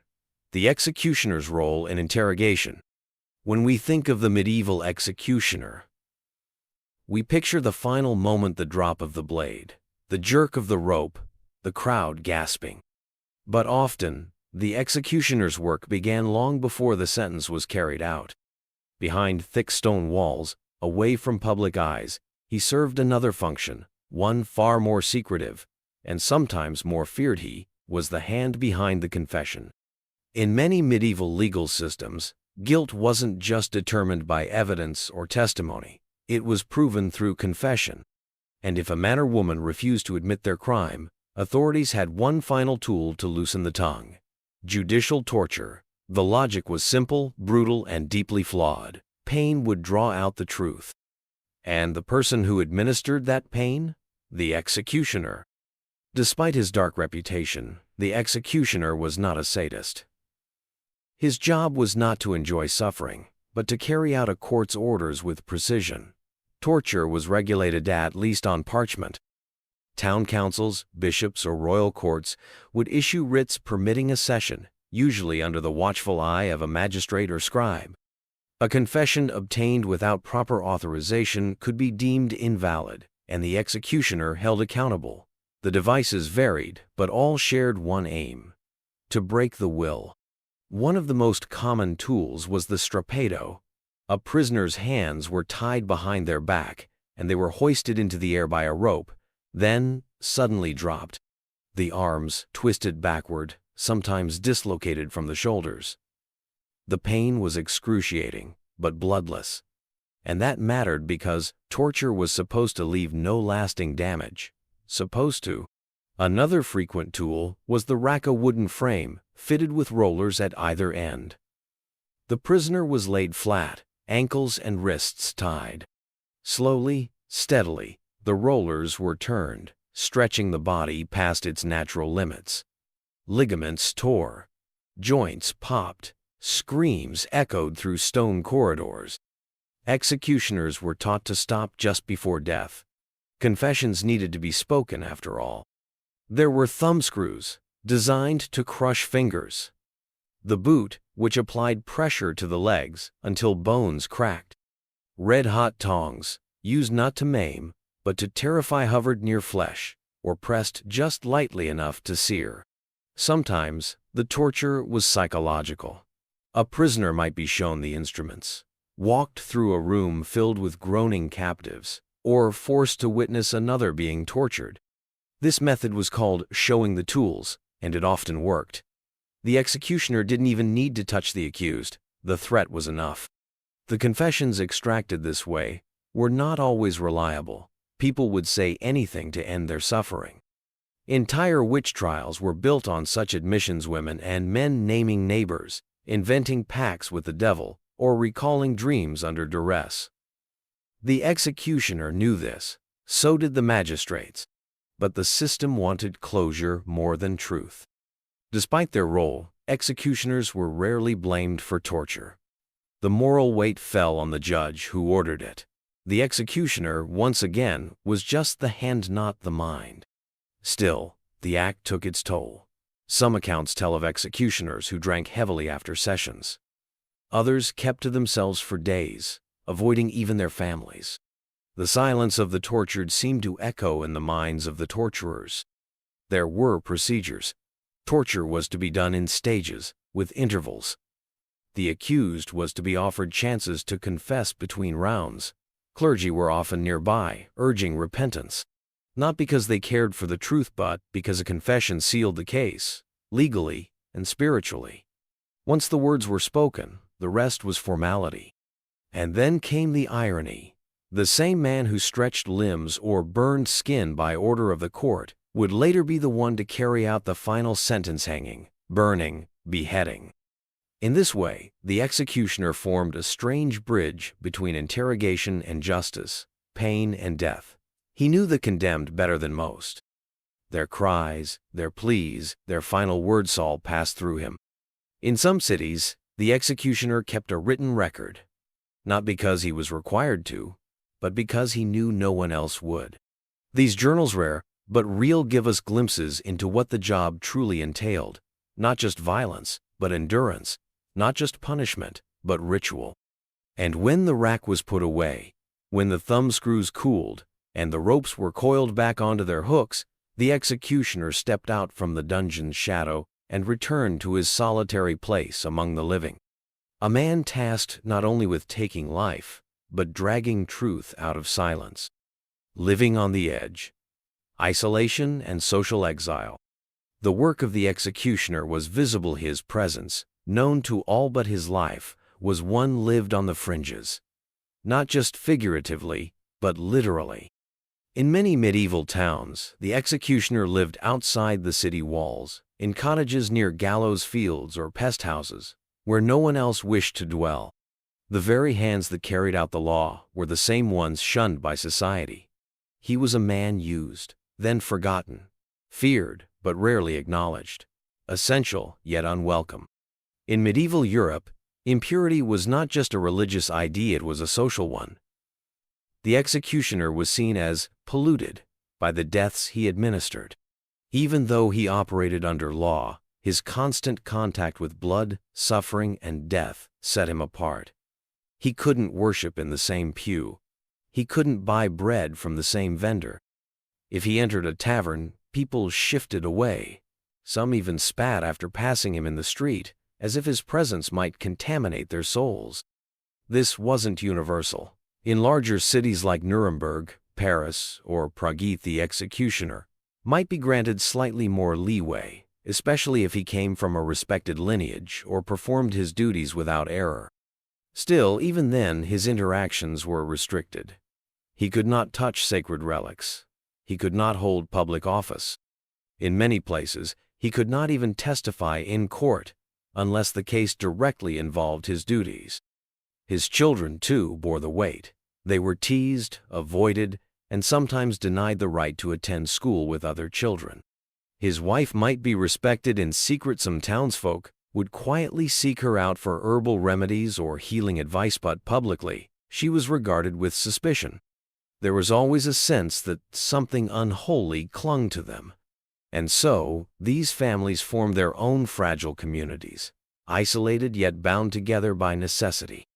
The executioner's role in interrogation. When we think of the medieval executioner, we picture the final moment, the drop of the blade, the jerk of the rope, the crowd gasping. But often, the executioner's work began long before the sentence was carried out. Behind thick stone walls, away from public eyes, he served another function, one far more secretive, and sometimes more feared. He was the hand behind the confession. In many medieval legal systems, guilt wasn't just determined by evidence or testimony, it was proven through confession. And if a man or woman refused to admit their crime, authorities had one final tool to loosen the tongue: judicial torture. The logic was simple, brutal, and deeply flawed. Pain would draw out the truth. And the person who administered that pain? The executioner. Despite his dark reputation, the executioner was not a sadist. His job was not to enjoy suffering, but to carry out a court's orders with precision. Torture was regulated, at least on parchment. Town councils, bishops, or royal courts would issue writs permitting a session, usually under the watchful eye of a magistrate or scribe. A confession obtained without proper authorization could be deemed invalid, and the executioner held accountable. The devices varied, but all shared one aim: to break the will. One of the most common tools was the strappado. A prisoner's hands were tied behind their back, and they were hoisted into the air by a rope, then suddenly dropped. The arms twisted backward, sometimes dislocated from the shoulders. The pain was excruciating, but bloodless. And that mattered because torture was supposed to leave no lasting damage. Supposed to. Another frequent tool was the rack, a wooden frame fitted with rollers at either end. The prisoner was laid flat, ankles and wrists tied. Slowly, steadily, the rollers were turned, stretching the body past its natural limits. Ligaments tore. Joints popped. Screams echoed through stone corridors. Executioners were taught to stop just before death. Confessions needed to be spoken, after all. There were thumbscrews, designed to crush fingers. The boot, which applied pressure to the legs until bones cracked. Red-hot tongs, used not to maim, but to terrify, hovered near flesh, or pressed just lightly enough to sear. Sometimes, the torture was psychological. A prisoner might be shown the instruments, walked through a room filled with groaning captives, or forced to witness another being tortured. This method was called showing the tools, and it often worked. The executioner didn't even need to touch the accused, the threat was enough. The confessions extracted this way were not always reliable. People would say anything to end their suffering. Entire witch trials were built on such admissions, women and men naming neighbors, inventing pacts with the devil, or recalling dreams under duress. The executioner knew this, so did the magistrates. But the system wanted closure more than truth. Despite their role, executioners were rarely blamed for torture. The moral weight fell on the judge who ordered it. The executioner, once again, was just the hand, not the mind. Still, the act took its toll. Some accounts tell of executioners who drank heavily after sessions. Others kept to themselves for days, avoiding even their families. The silence of the tortured seemed to echo in the minds of the torturers. There were procedures. Torture was to be done in stages, with intervals. The accused was to be offered chances to confess between rounds. Clergy were often nearby, urging repentance. Not because they cared for the truth, but because a confession sealed the case, legally and spiritually. Once the words were spoken, the rest was formality. And then came the irony. The same man who stretched limbs or burned skin by order of the court would later be the one to carry out the final sentence: hanging, burning, beheading. In this way, the executioner formed a strange bridge between interrogation and justice, pain and death. He knew the condemned better than most. Their cries, their pleas, their final words all passed through him. In some cities, the executioner kept a written record, not because he was required to, but because he knew no one else would. These journals, rare but real, give us glimpses into what the job truly entailed: not just violence, but endurance, not just punishment, but ritual. And when the rack was put away, when the thumb screws cooled, and the ropes were coiled back onto their hooks, the executioner stepped out from the dungeon's shadow and returned to his solitary place among the living. A man tasked not only with taking life, but dragging truth out of silence. Living on the edge. Isolation and social exile. The work of the executioner was visible. His presence, known to all but his life, was one lived on the fringes. Not just figuratively, but literally. In many medieval towns, the executioner lived outside the city walls, in cottages near gallows fields or pest houses, where no one else wished to dwell. The very hands that carried out the law were the same ones shunned by society. He was a man used, then forgotten, feared but rarely acknowledged, essential yet unwelcome. In medieval Europe, impurity was not just a religious idea, it was a social one. The executioner was seen as polluted by the deaths he administered. Even though he operated under law, his constant contact with blood, suffering, and death set him apart. He couldn't worship in the same pew. He couldn't buy bread from the same vendor. If he entered a tavern, people shifted away. Some even spat after passing him in the street, as if his presence might contaminate their souls. This wasn't universal. In larger cities like Nuremberg, Paris, or Prague, the executioner might be granted slightly more leeway, especially if he came from a respected lineage or performed his duties without error. Still, even then, his interactions were restricted. He could not touch sacred relics. He could not hold public office. In many places, he could not even testify in court, unless the case directly involved his duties. His children, too, bore the weight. They were teased, avoided, and sometimes denied the right to attend school with other children. His wife might be respected in secret. Some townsfolk would quietly seek her out for herbal remedies or healing advice, but publicly, she was regarded with suspicion. There was always a sense that something unholy clung to them. And so, these families formed their own fragile communities, isolated yet bound together by necessity.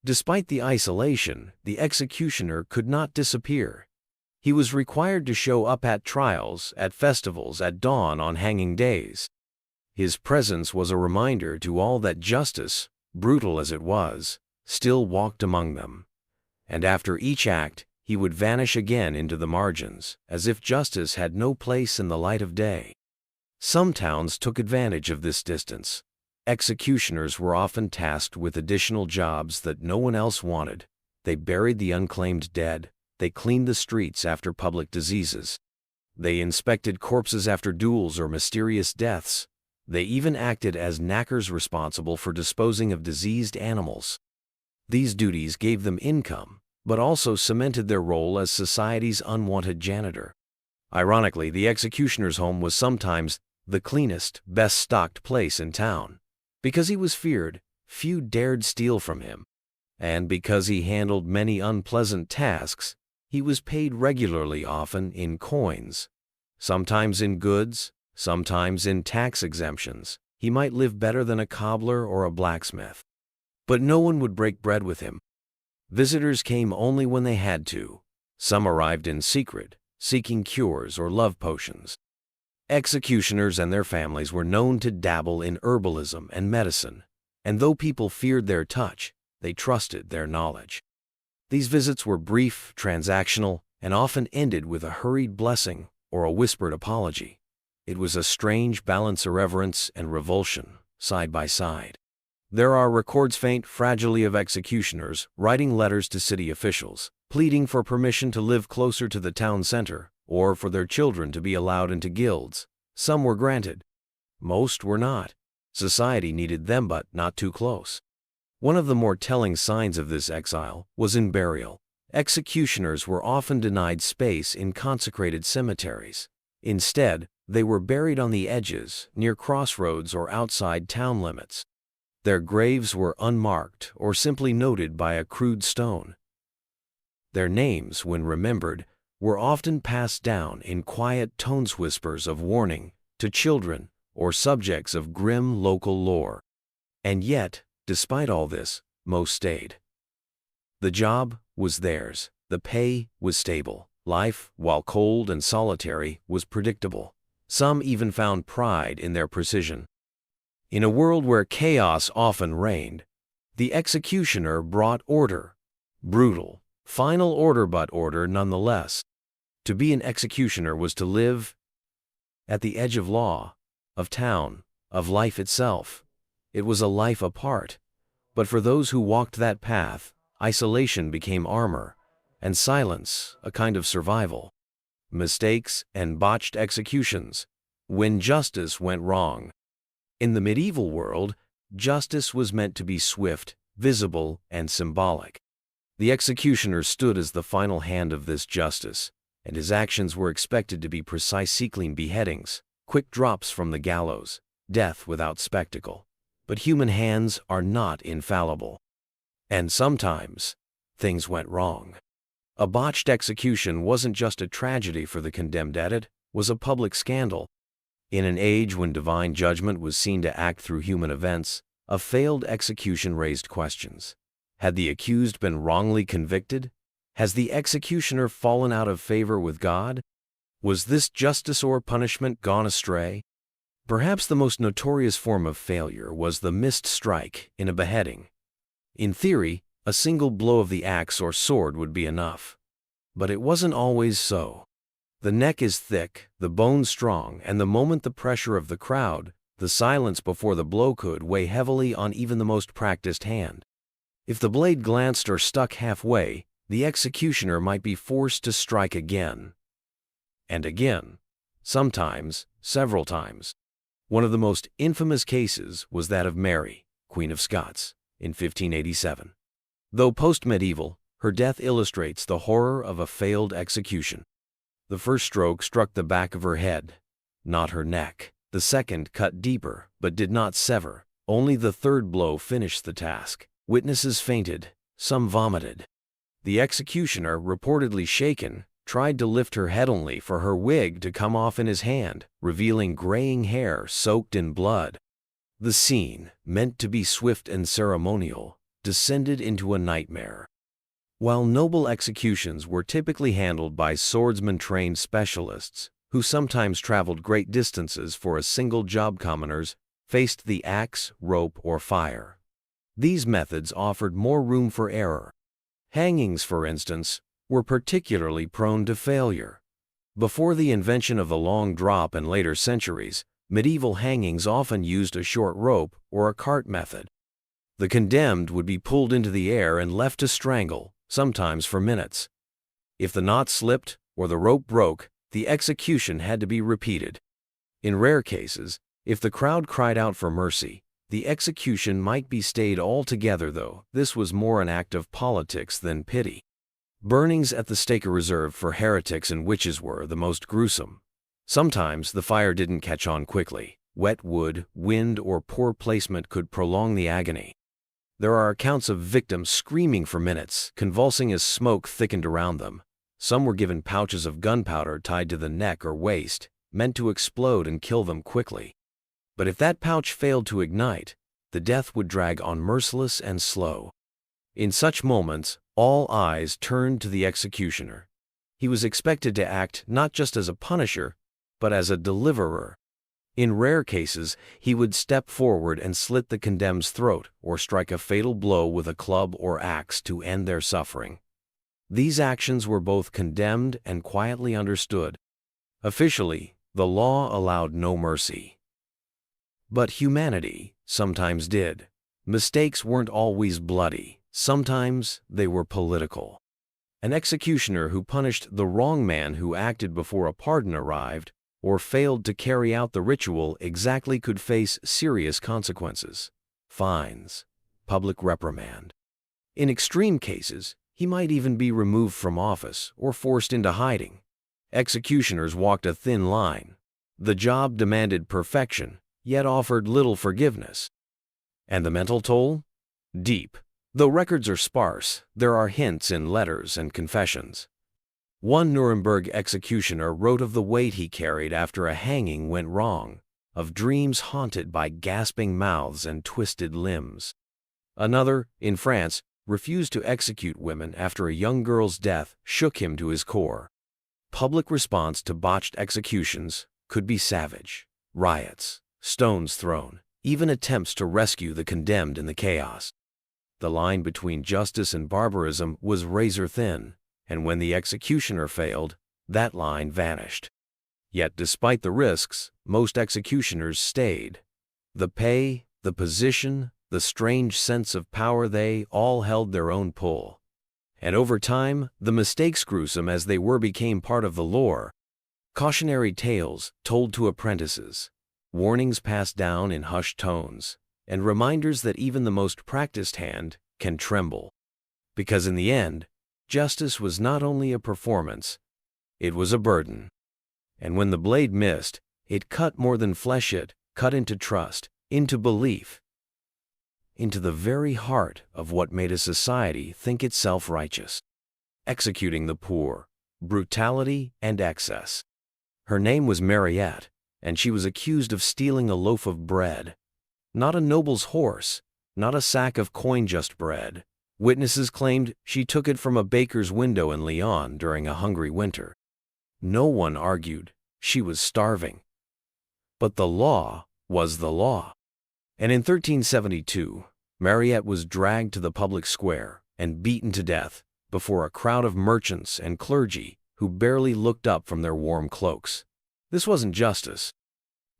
Despite the isolation, the executioner could not disappear. He was required to show up at trials, at festivals, at dawn on hanging days. His presence was a reminder to all that justice, brutal as it was, still walked among them. And after each act, he would vanish again into the margins, as if justice had no place in the light of day. Some towns took advantage of this distance. Executioners were often tasked with additional jobs that no one else wanted. They buried the unclaimed dead. They cleaned the streets after public diseases. They inspected corpses after duels or mysterious deaths. They even acted as knackers responsible for disposing of diseased animals. These duties gave them income, but also cemented their role as society's unwanted janitor. Ironically, the executioner's home was sometimes the cleanest, best-stocked place in town. Because he was feared, few dared steal from him. And because he handled many unpleasant tasks, he was paid regularly, often in coins. Sometimes in goods, sometimes in tax exemptions. He might live better than a cobbler or a blacksmith. But no one would break bread with him. Visitors came only when they had to. Some arrived in secret, seeking cures or love potions. Executioners and their families were known to dabble in herbalism and medicine, and though people feared their touch, they trusted their knowledge. These visits were brief, transactional, and often ended with a hurried blessing or a whispered apology. It was a strange balance of reverence and revulsion, side by side. There are records faint, fragilely, of executioners writing letters to city officials, pleading for permission to live closer to the town center, or for their children to be allowed into guilds. Some were granted. Most were not. Society needed them, but not too close. One of the more telling signs of this exile was in burial. Executioners were often denied space in consecrated cemeteries. Instead, they were buried on the edges, near crossroads or outside town limits. Their graves were unmarked or simply noted by a crude stone. Their names, when remembered, were often passed down in quiet tones, whispers of warning to children or subjects of grim local lore. And yet, despite all this, most stayed. The job was theirs, the pay was stable, life, while cold and solitary, was predictable. Some even found pride in their precision. In a world where chaos often reigned, the executioner brought order. Brutal, final order, but order nonetheless. To be an executioner was to live at the edge of law, of town, of life itself. It was a life apart. But for those who walked that path, isolation became armor, and silence a kind of survival. Mistakes and botched executions, when justice went wrong. In the medieval world, justice was meant to be swift, visible, and symbolic. The executioner stood as the final hand of this justice, and his actions were expected to be precise, seeking beheadings, quick drops from the gallows, death without spectacle. But human hands are not infallible. And sometimes, things went wrong. A botched execution wasn't just a tragedy for the condemned, it was a public scandal. In an age when divine judgment was seen to act through human events, a failed execution raised questions. Had the accused been wrongly convicted? Has the executioner fallen out of favor with God? Was this justice or punishment gone astray? Perhaps the most notorious form of failure was the missed strike in a beheading. In theory, a single blow of the axe or sword would be enough. But it wasn't always so. The neck is thick, the bone strong, and the moment the pressure of the crowd, the silence before the blow could weigh heavily on even the most practiced hand. If the blade glanced or stuck halfway, the executioner might be forced to strike again. And again. Sometimes, several times. One of the most infamous cases was that of Mary, Queen of Scots, in 1587. Though post-medieval, her death illustrates the horror of a failed execution. The first stroke struck the back of her head, not her neck. The second cut deeper, but did not sever. Only the third blow finished the task. Witnesses fainted, some vomited. The executioner, reportedly shaken, tried to lift her head only for her wig to come off in his hand, revealing graying hair soaked in blood. The scene, meant to be swift and ceremonial, descended into a nightmare. While noble executions were typically handled by swordsman-trained specialists, who sometimes traveled great distances for a single job, commoners faced the axe, rope, or fire. These methods offered more room for error. Hangings, for instance, were particularly prone to failure. Before the invention of the long drop in later centuries, medieval hangings often used a short rope or a cart method. The condemned would be pulled into the air and left to strangle, sometimes for minutes. If the knot slipped or the rope broke, the execution had to be repeated. In rare cases, if the crowd cried out for mercy, the execution might be stayed altogether, though this was more an act of politics than pity. Burnings at the stake reserved for heretics and witches were the most gruesome. Sometimes the fire didn't catch on quickly. Wet wood, wind, or poor placement could prolong the agony. There are accounts of victims screaming for minutes, convulsing as smoke thickened around them. Some were given pouches of gunpowder tied to the neck or waist, meant to explode and kill them quickly. But if that pouch failed to ignite, the death would drag on, merciless and slow. In such moments, all eyes turned to the executioner. He was expected to act not just as a punisher, but as a deliverer. In rare cases, he would step forward and slit the condemned's throat or strike a fatal blow with a club or axe to end their suffering. These actions were both condemned and quietly understood. Officially, the law allowed no mercy. But humanity sometimes did. Mistakes weren't always bloody. Sometimes they were political. An executioner who punished the wrong man who acted before a pardon arrived, or failed to carry out the ritual exactly, could face serious consequences: fines, public reprimand. In extreme cases, he might even be removed from office or forced into hiding. Executioners walked a thin line. The job demanded perfection, yet offered little forgiveness. And the mental toll? Deep. Though records are sparse, there are hints in letters and confessions. One Nuremberg executioner wrote of the weight he carried after a hanging went wrong. of dreams haunted by gasping mouths and twisted limbs. Another, in France, refused to execute women after a young girl's death shook him to his core. Public response to botched executions could be savage: riots, stones thrown, even attempts to rescue the condemned in the chaos. The line between justice and barbarism was razor thin, and when the executioner failed, that line vanished. Yet despite the risks, most executioners stayed. The pay, the position, the strange sense of power, they all held their own pull. And over time, the mistakes, gruesome as they were, became part of the lore. Cautionary tales told to apprentices, warnings passed down in hushed tones, and reminders that even the most practiced hand can tremble. Because in the end, justice was not only a performance, it was a burden. And when the blade missed, it cut more than flesh, it cut into trust, into belief, into the very heart of what made a society think itself righteous. Executing the poor, brutality and excess. Her name was Mariette, and she was accused of stealing a loaf of bread. Not a noble's horse, not a sack of coin, just bread. Witnesses claimed she took it from a baker's window in Lyon during a hungry winter. No one argued she was starving. But the law was the law. And in 1372, Mariette was dragged to the public square and beaten to death before a crowd of merchants and clergy who barely looked up from their warm cloaks. This wasn't justice.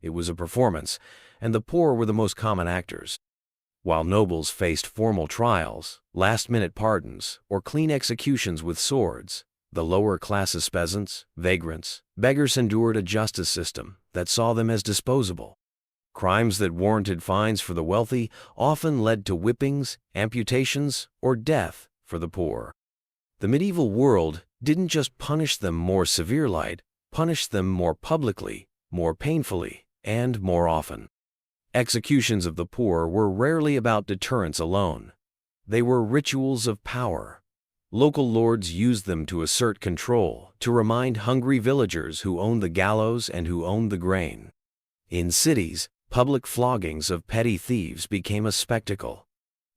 It was a performance, and the poor were the most common actors. While nobles faced formal trials, last-minute pardons, or clean executions with swords, the lower classes, peasants, vagrants, beggars, endured a justice system that saw them as disposable. Crimes that warranted fines for the wealthy often led to whippings, amputations, or death for the poor. The medieval world didn't just punish them more severely, it punished them more publicly, more painfully, and more often. Executions of the poor were rarely about deterrence alone. They were rituals of power. Local lords used them to assert control, to remind hungry villagers who owned the gallows and who owned the grain. In cities, public floggings of petty thieves became a spectacle.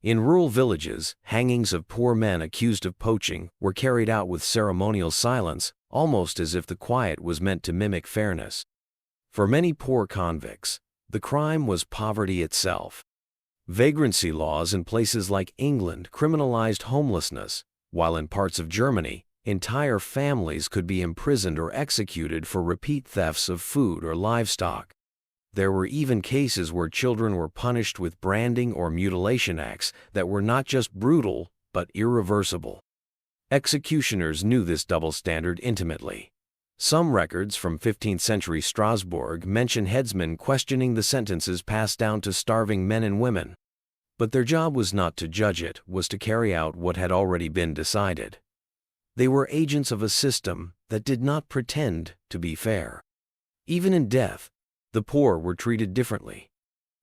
In rural villages, hangings of poor men accused of poaching were carried out with ceremonial silence, almost as if the quiet was meant to mimic fairness. For many poor convicts, the crime was poverty itself. Vagrancy laws in places like England criminalized homelessness, while in parts of Germany, entire families could be imprisoned or executed for repeat thefts of food or livestock. There were even cases where children were punished with branding or mutilation acts that were not just brutal, but irreversible. Executioners knew this double standard intimately. Some records from 15th-century Strasbourg mention headsmen questioning the sentences passed down to starving men and women. But their job was not to judge, it was to carry out what had already been decided. They were agents of a system that did not pretend to be fair. Even in death, the poor were treated differently.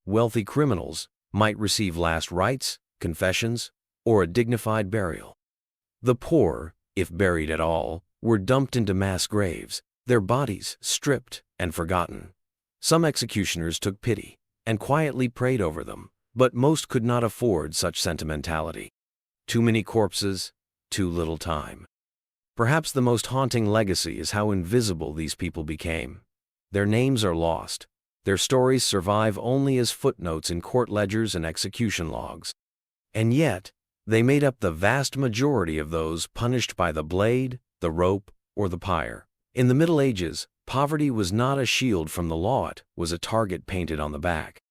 Wealthy criminals might receive last rites, confessions, or a dignified burial. The poor, if buried at all, were dumped into mass graves, their bodies stripped and forgotten. Some executioners took pity and quietly prayed over them, but most could not afford such sentimentality. Too many corpses, too little time. Perhaps the most haunting legacy is how invisible these people became. Their names are lost. Their stories survive only as footnotes in court ledgers and execution logs. And yet, they made up the vast majority of those punished by the blade, the rope, or the pyre. In the Middle Ages, poverty was not a shield from the law, it was a target painted on the back.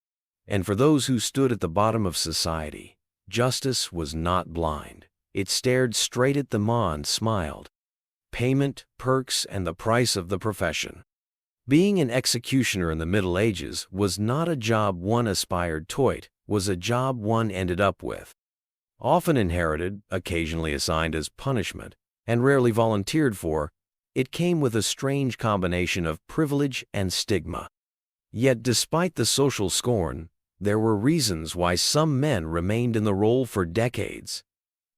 And for those who stood at the bottom of society, justice was not blind. It stared straight at them and smiled. Payment, perks, and the price of the profession. Being an executioner in the Middle Ages was not a job one aspired to, it was a job one ended up with. Often inherited, occasionally assigned as punishment, and rarely volunteered for, it came with a strange combination of privilege and stigma. Yet despite the social scorn, there were reasons why some men remained in the role for decades.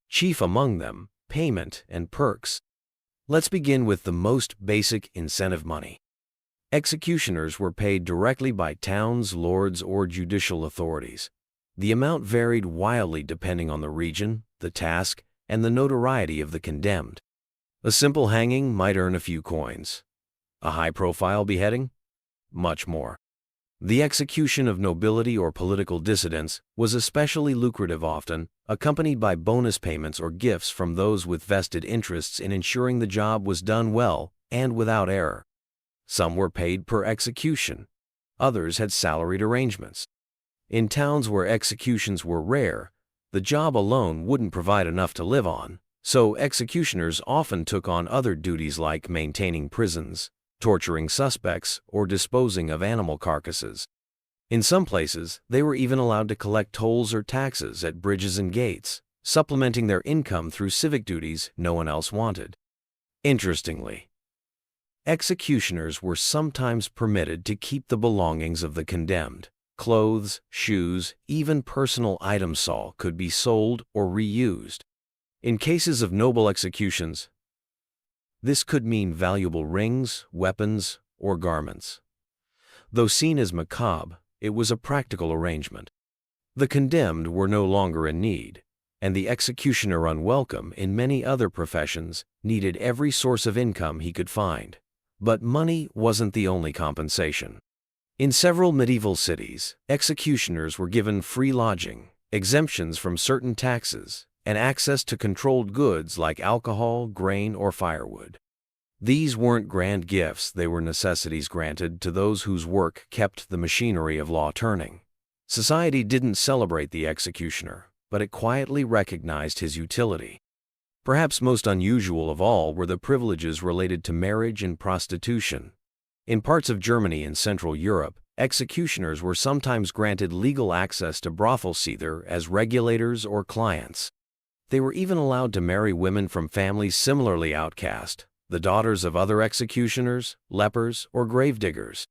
Chief among them, payment and perks. Let's begin with the most basic incentive: money. Executioners were paid directly by towns, lords, or judicial authorities. The amount varied wildly depending on the region, the task, and the notoriety of the condemned. A simple hanging might earn a few coins. A high-profile beheading? Much more. The execution of nobility or political dissidents was especially lucrative, often accompanied by bonus payments or gifts from those with vested interests in ensuring the job was done well and without error. Some were paid per execution. Others had salaried arrangements. In towns where executions were rare, the job alone wouldn't provide enough to live on, so executioners often took on other duties like maintaining prisons, torturing suspects, or disposing of animal carcasses. In some places, they were even allowed to collect tolls or taxes at bridges and gates, supplementing their income through civic duties no one else wanted. Interestingly, executioners were sometimes permitted to keep the belongings of the condemned. Clothes, shoes, even personal items could be sold or reused. In cases of noble executions, this could mean valuable rings, weapons, or garments. Though seen as macabre, it was a practical arrangement. The condemned were no longer in need, and the executioner, unwelcome in many other professions, needed every source of income he could find. But money wasn't the only compensation. In several medieval cities, executioners were given free lodging, exemptions from certain taxes, and access to controlled goods like alcohol, grain, or firewood. These weren't grand gifts, they were necessities granted to those whose work kept the machinery of law turning. Society didn't celebrate the executioner, but it quietly recognized his utility. Perhaps most unusual of all were the privileges related to marriage and prostitution. In parts of Germany and Central Europe, executioners were sometimes granted legal access to brothels either as regulators or clients. They were even allowed to marry women from families similarly outcast, the daughters of other executioners, lepers, or gravediggers.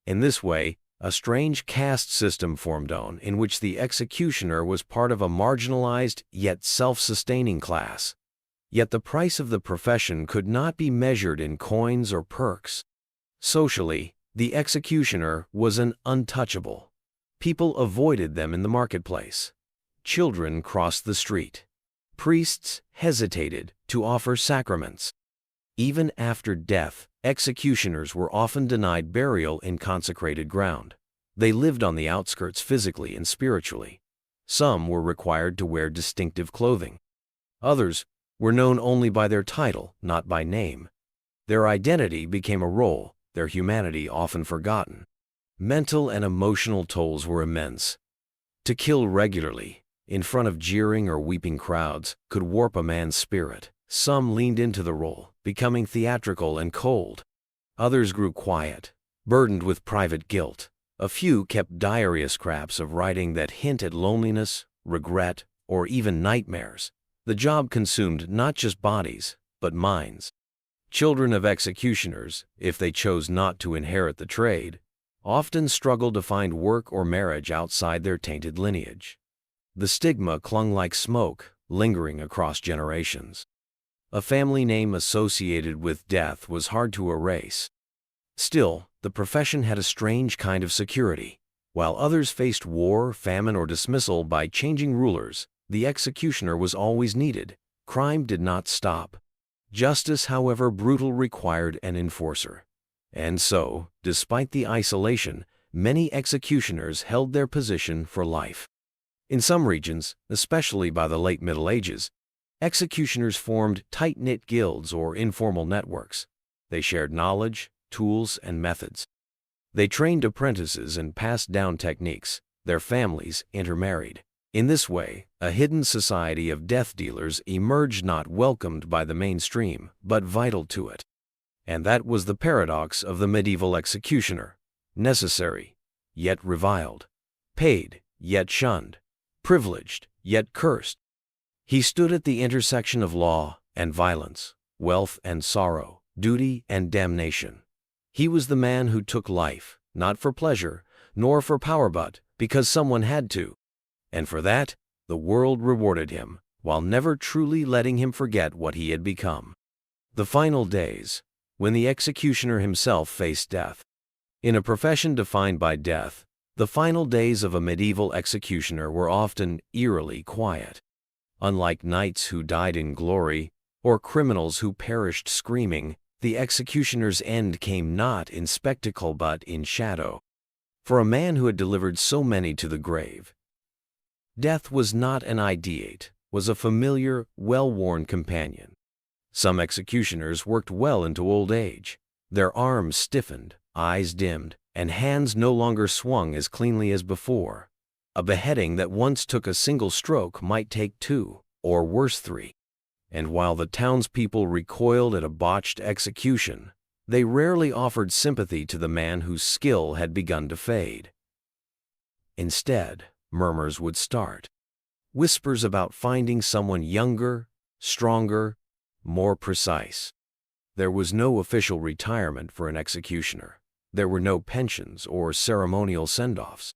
In this way, a strange caste system formed in which the executioner was part of a marginalized yet self-sustaining class. Yet the price of the profession could not be measured in coins or perks. Socially, the executioner was an untouchable. People avoided them in the marketplace. Children crossed the street. Priests hesitated to offer sacraments. Even after death, executioners were often denied burial in consecrated ground. They lived on the outskirts physically and spiritually. Some were required to wear distinctive clothing. Others were known only by their title, not by name. Their identity became a role, their humanity often forgotten. Mental and emotional tolls were immense. To kill regularly, in front of jeering or weeping crowds, could warp a man's spirit. Some leaned into the role, becoming theatrical and cold. Others grew quiet, burdened with private guilt. A few kept diary scraps of writing that hint at loneliness, regret, or even nightmares. The job consumed not just bodies, but minds. Children of executioners, if they chose not to inherit the trade, often struggled to find work or marriage outside their tainted lineage. The stigma clung like smoke, lingering across generations. A family name associated with death was hard to erase. Still, the profession had a strange kind of security. While others faced war, famine, or dismissal by changing rulers, the executioner was always needed. Crime did not stop. Justice, however brutal, required an enforcer. And so, despite the isolation, many executioners held their position for life. In some regions, especially by the late Middle Ages, executioners formed tight-knit guilds or informal networks. They shared knowledge, tools, and methods. They trained apprentices and passed down techniques. Their families intermarried. In this way, a hidden society of death dealers emerged, not welcomed by the mainstream, but vital to it. And that was the paradox of the medieval executioner. Necessary, yet reviled. Paid, yet shunned. Privileged, yet cursed. He stood at the intersection of law and violence, wealth and sorrow, duty and damnation. He was the man who took life, not for pleasure, nor for power, but because someone had to. And for that, the world rewarded him, while never truly letting him forget what he had become. The final days, when the executioner himself faced death. In a profession defined by death, the final days of a medieval executioner were often eerily quiet. Unlike knights who died in glory, or criminals who perished screaming, the executioner's end came not in spectacle but in shadow. For a man who had delivered so many to the grave, death was not an ideate, was a familiar, well-worn companion. Some executioners worked well into old age. Their arms stiffened, eyes dimmed, and hands no longer swung as cleanly as before. A beheading that once took a single stroke might take 2, or worse 3. And while the townspeople recoiled at a botched execution, they rarely offered sympathy to the man whose skill had begun to fade. Instead, murmurs would start. Whispers about finding someone younger, stronger, more precise. There was no official retirement for an executioner. There were no pensions or ceremonial send-offs.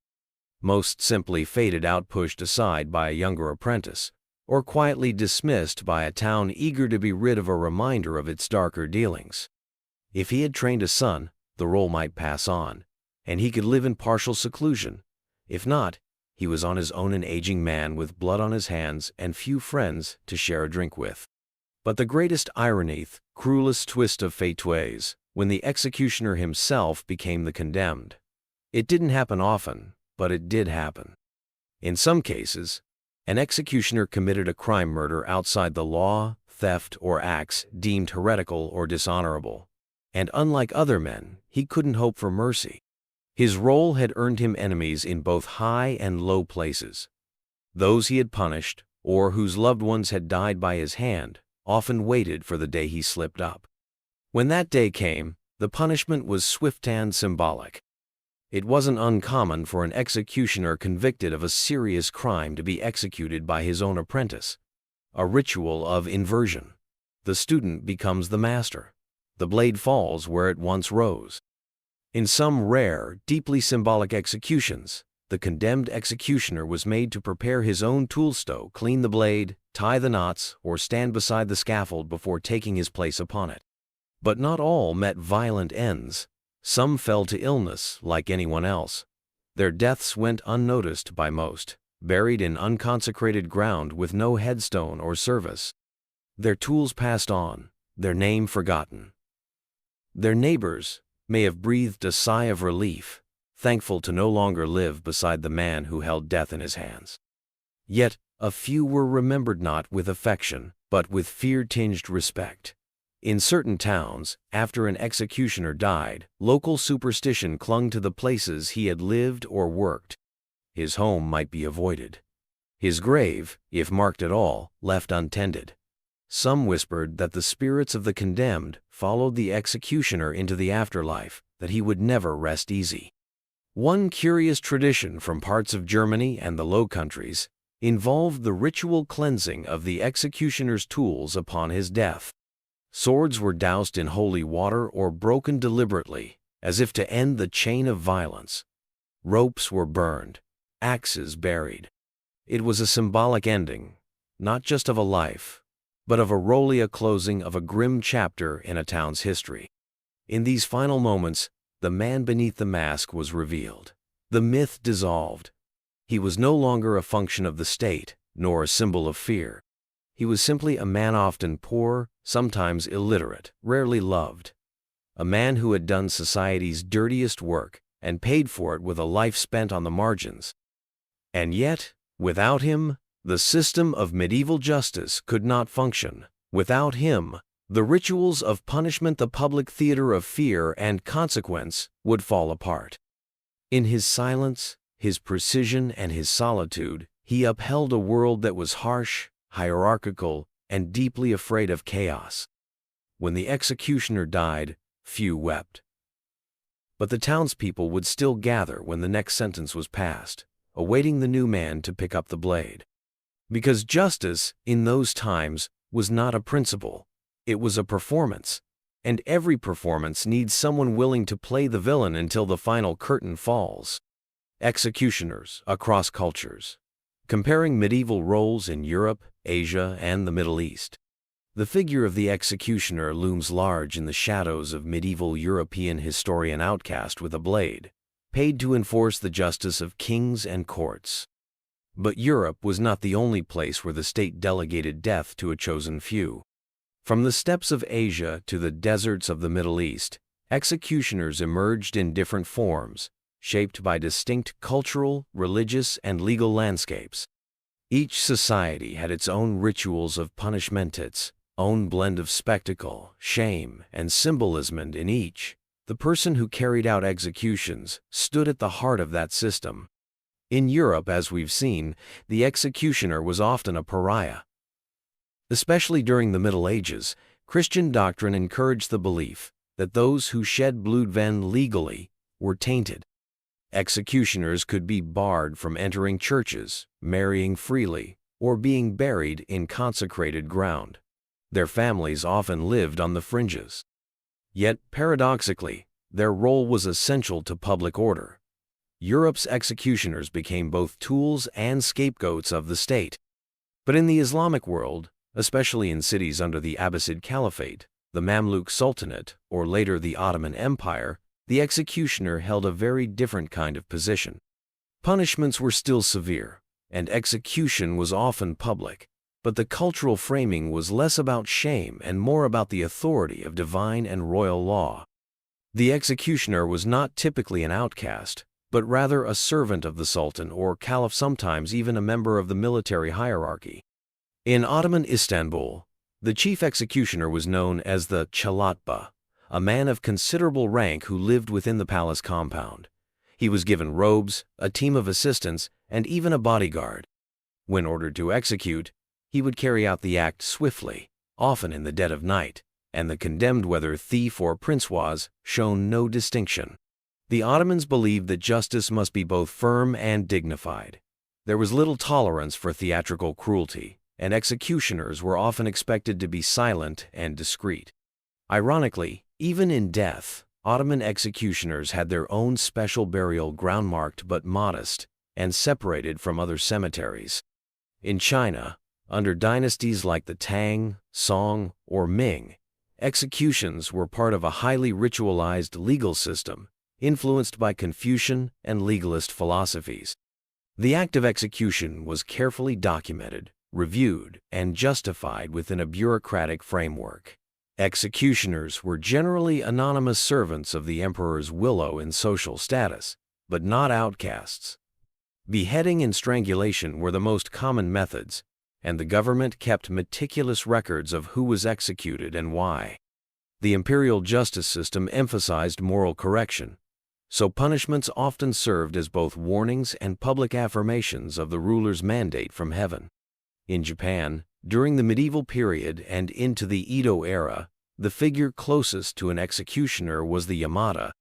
Most simply faded out, pushed aside by a younger apprentice, or quietly dismissed by a town eager to be rid of a reminder of its darker dealings. If he had trained a son, the role might pass on, and he could live in partial seclusion. If not, he was on his own, an aging man with blood on his hands and few friends to share a drink with. But the greatest irony, cruelest twist of fate was when the executioner himself became the condemned. It didn't happen often, but it did happen. In some cases, an executioner committed a crime, murder outside the law, theft, or acts deemed heretical or dishonorable. And unlike other men, he couldn't hope for mercy. His role had earned him enemies in both high and low places. Those he had punished, or whose loved ones had died by his hand, often waited for the day he slipped up. When that day came, the punishment was swift and symbolic. It wasn't uncommon for an executioner convicted of a serious crime to be executed by his own apprentice. A ritual of inversion. The student becomes the master. The blade falls where it once rose. In some rare, deeply symbolic executions, the condemned executioner was made to prepare his own toolstone, clean the blade, tie the knots, or stand beside the scaffold before taking his place upon it. But not all met violent ends. Some fell to illness like anyone else. Their deaths went unnoticed by most, buried in unconsecrated ground with no headstone or service. Their tools passed on, their name forgotten. Their neighbors may have breathed a sigh of relief, thankful to no longer live beside the man who held death in his hands. Yet, a few were remembered not with affection, but with fear-tinged respect. In certain towns, after an executioner died, local superstition clung to the places he had lived or worked. His home might be avoided. His grave, if marked at all, left untended. Some whispered that the spirits of the condemned followed the executioner into the afterlife, that he would never rest easy. One curious tradition from parts of Germany and the Low Countries involved the ritual cleansing of the executioner's tools upon his death. Swords were doused in holy water or broken deliberately, as if to end the chain of violence. Ropes were burned, axes buried. It was a symbolic ending, not just of a life, but of a closing of a grim chapter in a town's history. In these final moments, the man beneath the mask was revealed. The myth dissolved. He was no longer a function of the state, nor a symbol of fear. He was simply a man, often poor, sometimes illiterate, rarely loved. A man who had done society's dirtiest work and paid for it with a life spent on the margins. And yet, without him, the system of medieval justice could not function. Without him, the rituals of punishment, the public theater of fear and consequence, would fall apart. In his silence, his precision, and his solitude, he upheld a world that was harsh, hierarchical, and deeply afraid of chaos. When the executioner died, few wept. But the townspeople would still gather when the next sentence was passed, awaiting the new man to pick up the blade. Because justice, in those times, was not a principle, it was a performance, and every performance needs someone willing to play the villain until the final curtain falls. Executioners across cultures. Comparing medieval roles in Europe, Asia, and the Middle East. The figure of the executioner looms large in the shadows of medieval European historian outcast with a blade, paid to enforce the justice of kings and courts. But Europe was not the only place where the state delegated death to a chosen few. From the steppes of Asia to the deserts of the Middle East, executioners emerged in different forms, shaped by distinct cultural, religious, and legal landscapes. Each society had its own rituals of punishment, its own blend of spectacle, shame, and symbolism, and in each, the person who carried out executions stood at the heart of that system. In Europe, as we've seen, the executioner was often a pariah. Especially during the Middle Ages, Christian doctrine encouraged the belief that those who shed blood legally were tainted. Executioners could be barred from entering churches, marrying freely, or being buried in consecrated ground. Their families often lived on the fringes. Yet, paradoxically, their role was essential to public order. Europe's executioners became both tools and scapegoats of the state. But in the Islamic world, especially in cities under the Abbasid Caliphate, the Mamluk Sultanate, or later the Ottoman Empire, the executioner held a very different kind of position. Punishments were still severe, and execution was often public, but the cultural framing was less about shame and more about the authority of divine and royal law. The executioner was not typically an outcast, but rather a servant of the Sultan or Caliph, sometimes even a member of the military hierarchy. In Ottoman Istanbul, the chief executioner was known as the Çalatba, a man of considerable rank who lived within the palace compound. He was given robes, a team of assistants, and even a bodyguard. When ordered to execute, he would carry out the act swiftly, often in the dead of night, and the condemned, whether thief or prince, was shown no distinction. The Ottomans believed that justice must be both firm and dignified. There was little tolerance for theatrical cruelty, and executioners were often expected to be silent and discreet. Ironically, even in death, Ottoman executioners had their own special burial ground, marked but modest, and separated from other cemeteries. In China, under dynasties like the Tang, Song, or Ming, executions were part of a highly ritualized legal system, influenced by Confucian and legalist philosophies. The act of execution was carefully documented, reviewed, and justified within a bureaucratic framework. Executioners were generally anonymous servants of the emperor's will in social status, but not outcasts. Beheading and strangulation were the most common methods, and the government kept meticulous records of who was executed and why. The imperial justice system emphasized moral correction, so punishments often served as both warnings and public affirmations of the ruler's mandate from heaven. In Japan, during the medieval period and into the Edo era, the figure closest to an executioner was the Yamada,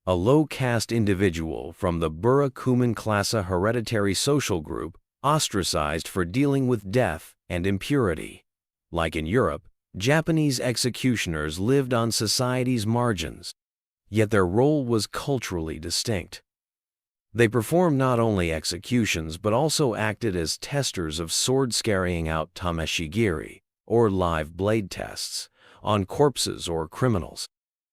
a low-caste individual from the Burakumin class, a hereditary social group ostracized for dealing with death and impurity. Like in Europe, Japanese executioners lived on society's margins, yet their role was culturally distinct. They performed not only executions but also acted as testers of swords, carrying out tameshigiri, or live blade tests, on corpses or criminals.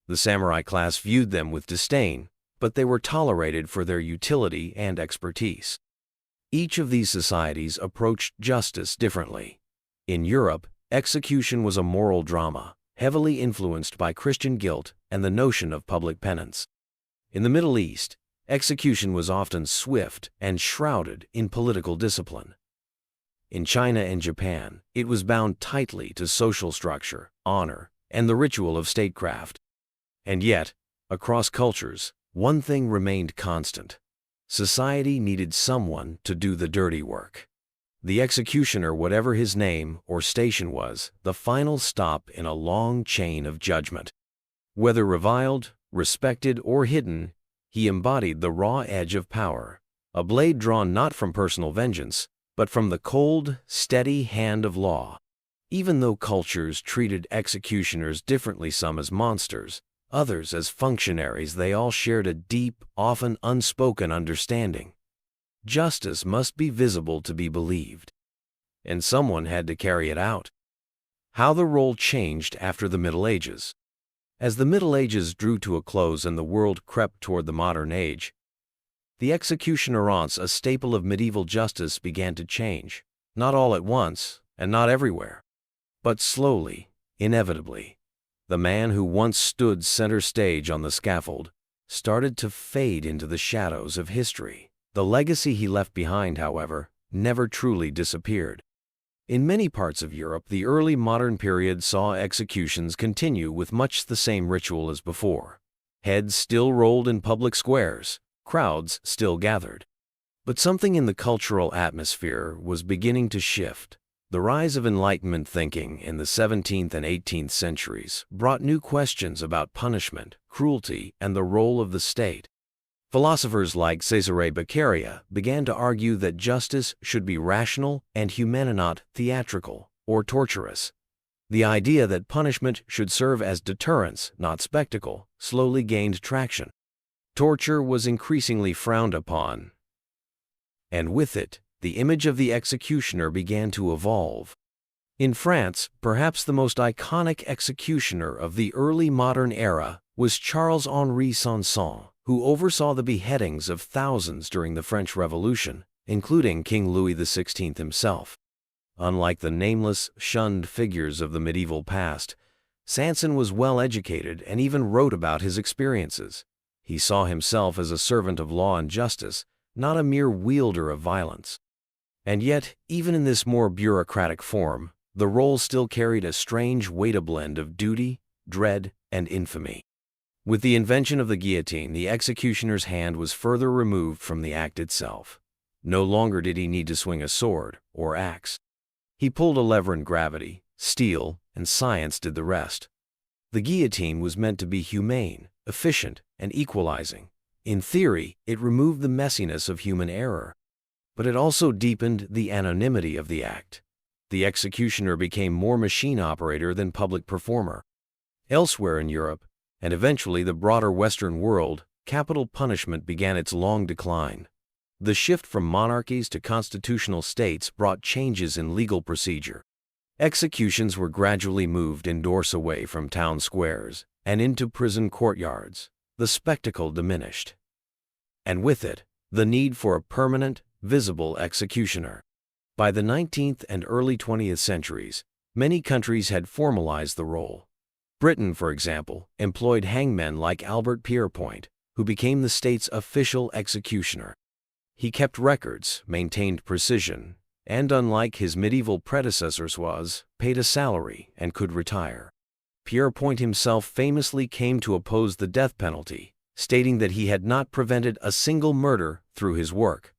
The samurai class viewed them with disdain, but they were tolerated for their utility and expertise. Each of these societies approached justice differently. In Europe, execution was a moral drama, heavily influenced by Christian guilt and the notion of public penance. In the Middle East, execution was often swift and shrouded in political discipline. In China and Japan, it was bound tightly to social structure, honor, and the ritual of statecraft. And yet, across cultures, one thing remained constant. Society needed someone to do the dirty work. The executioner, whatever his name or station, was the final stop in a long chain of judgment. Whether reviled, respected, or hidden, he embodied the raw edge of power, a blade drawn not from personal vengeance, but from the cold, steady hand of law. Even though cultures treated executioners differently, some as monsters, others as functionaries, they all shared a deep, often unspoken understanding. Justice must be visible to be believed, and someone had to carry it out. How the role changed after the Middle Ages. As the Middle Ages drew to a close and the world crept toward the modern age, the executionerance, a staple of medieval justice, began to change. Not all at once, and not everywhere, but slowly, inevitably. The man who once stood center stage on the scaffold started to fade into the shadows of history. The legacy he left behind, however, never truly disappeared. In many parts of Europe, the early modern period saw executions continue with much the same ritual as before. Heads still rolled in public squares, crowds still gathered. But something in the cultural atmosphere was beginning to shift. The rise of Enlightenment thinking in the 17th and 18th centuries brought new questions about punishment, cruelty, and the role of the state. Philosophers like Cesare Beccaria began to argue that justice should be rational and humane, not theatrical or torturous. The idea that punishment should serve as deterrence, not spectacle, slowly gained traction. Torture was increasingly frowned upon, and with it, the image of the executioner began to evolve. In France, perhaps the most iconic executioner of the early modern era was Charles-Henri Sanson, who oversaw the beheadings of thousands during the French Revolution, including King Louis XVI himself. Unlike the nameless, shunned figures of the medieval past, Sanson was well educated and even wrote about his experiences. He saw himself as a servant of law and justice, not a mere wielder of violence. And yet, even in this more bureaucratic form, the role still carried a strange weight, a blend of duty, dread, and infamy. With the invention of the guillotine, the executioner's hand was further removed from the act itself. No longer did he need to swing a sword or axe. He pulled a lever, and gravity, steel, and science did the rest. The guillotine was meant to be humane, efficient, and equalizing. In theory, it removed the messiness of human error. But it also deepened the anonymity of the act. The executioner became more machine operator than public performer. Elsewhere in Europe, and eventually the broader Western world, capital punishment began its long decline. The shift from monarchies to constitutional states brought changes in legal procedure. Executions were gradually moved indoors, away from town squares, and into prison courtyards. The spectacle diminished. And with it, the need for a permanent, visible executioner. By the 19th and early 20th centuries, many countries had formalized the role. Britain, for example, employed hangmen like Albert Pierrepoint, who became the state's official executioner. He kept records, maintained precision, and unlike his medieval predecessors was paid a salary and could retire. Pierrepoint himself famously came to oppose the death penalty, stating that he had not prevented a single murder through his work.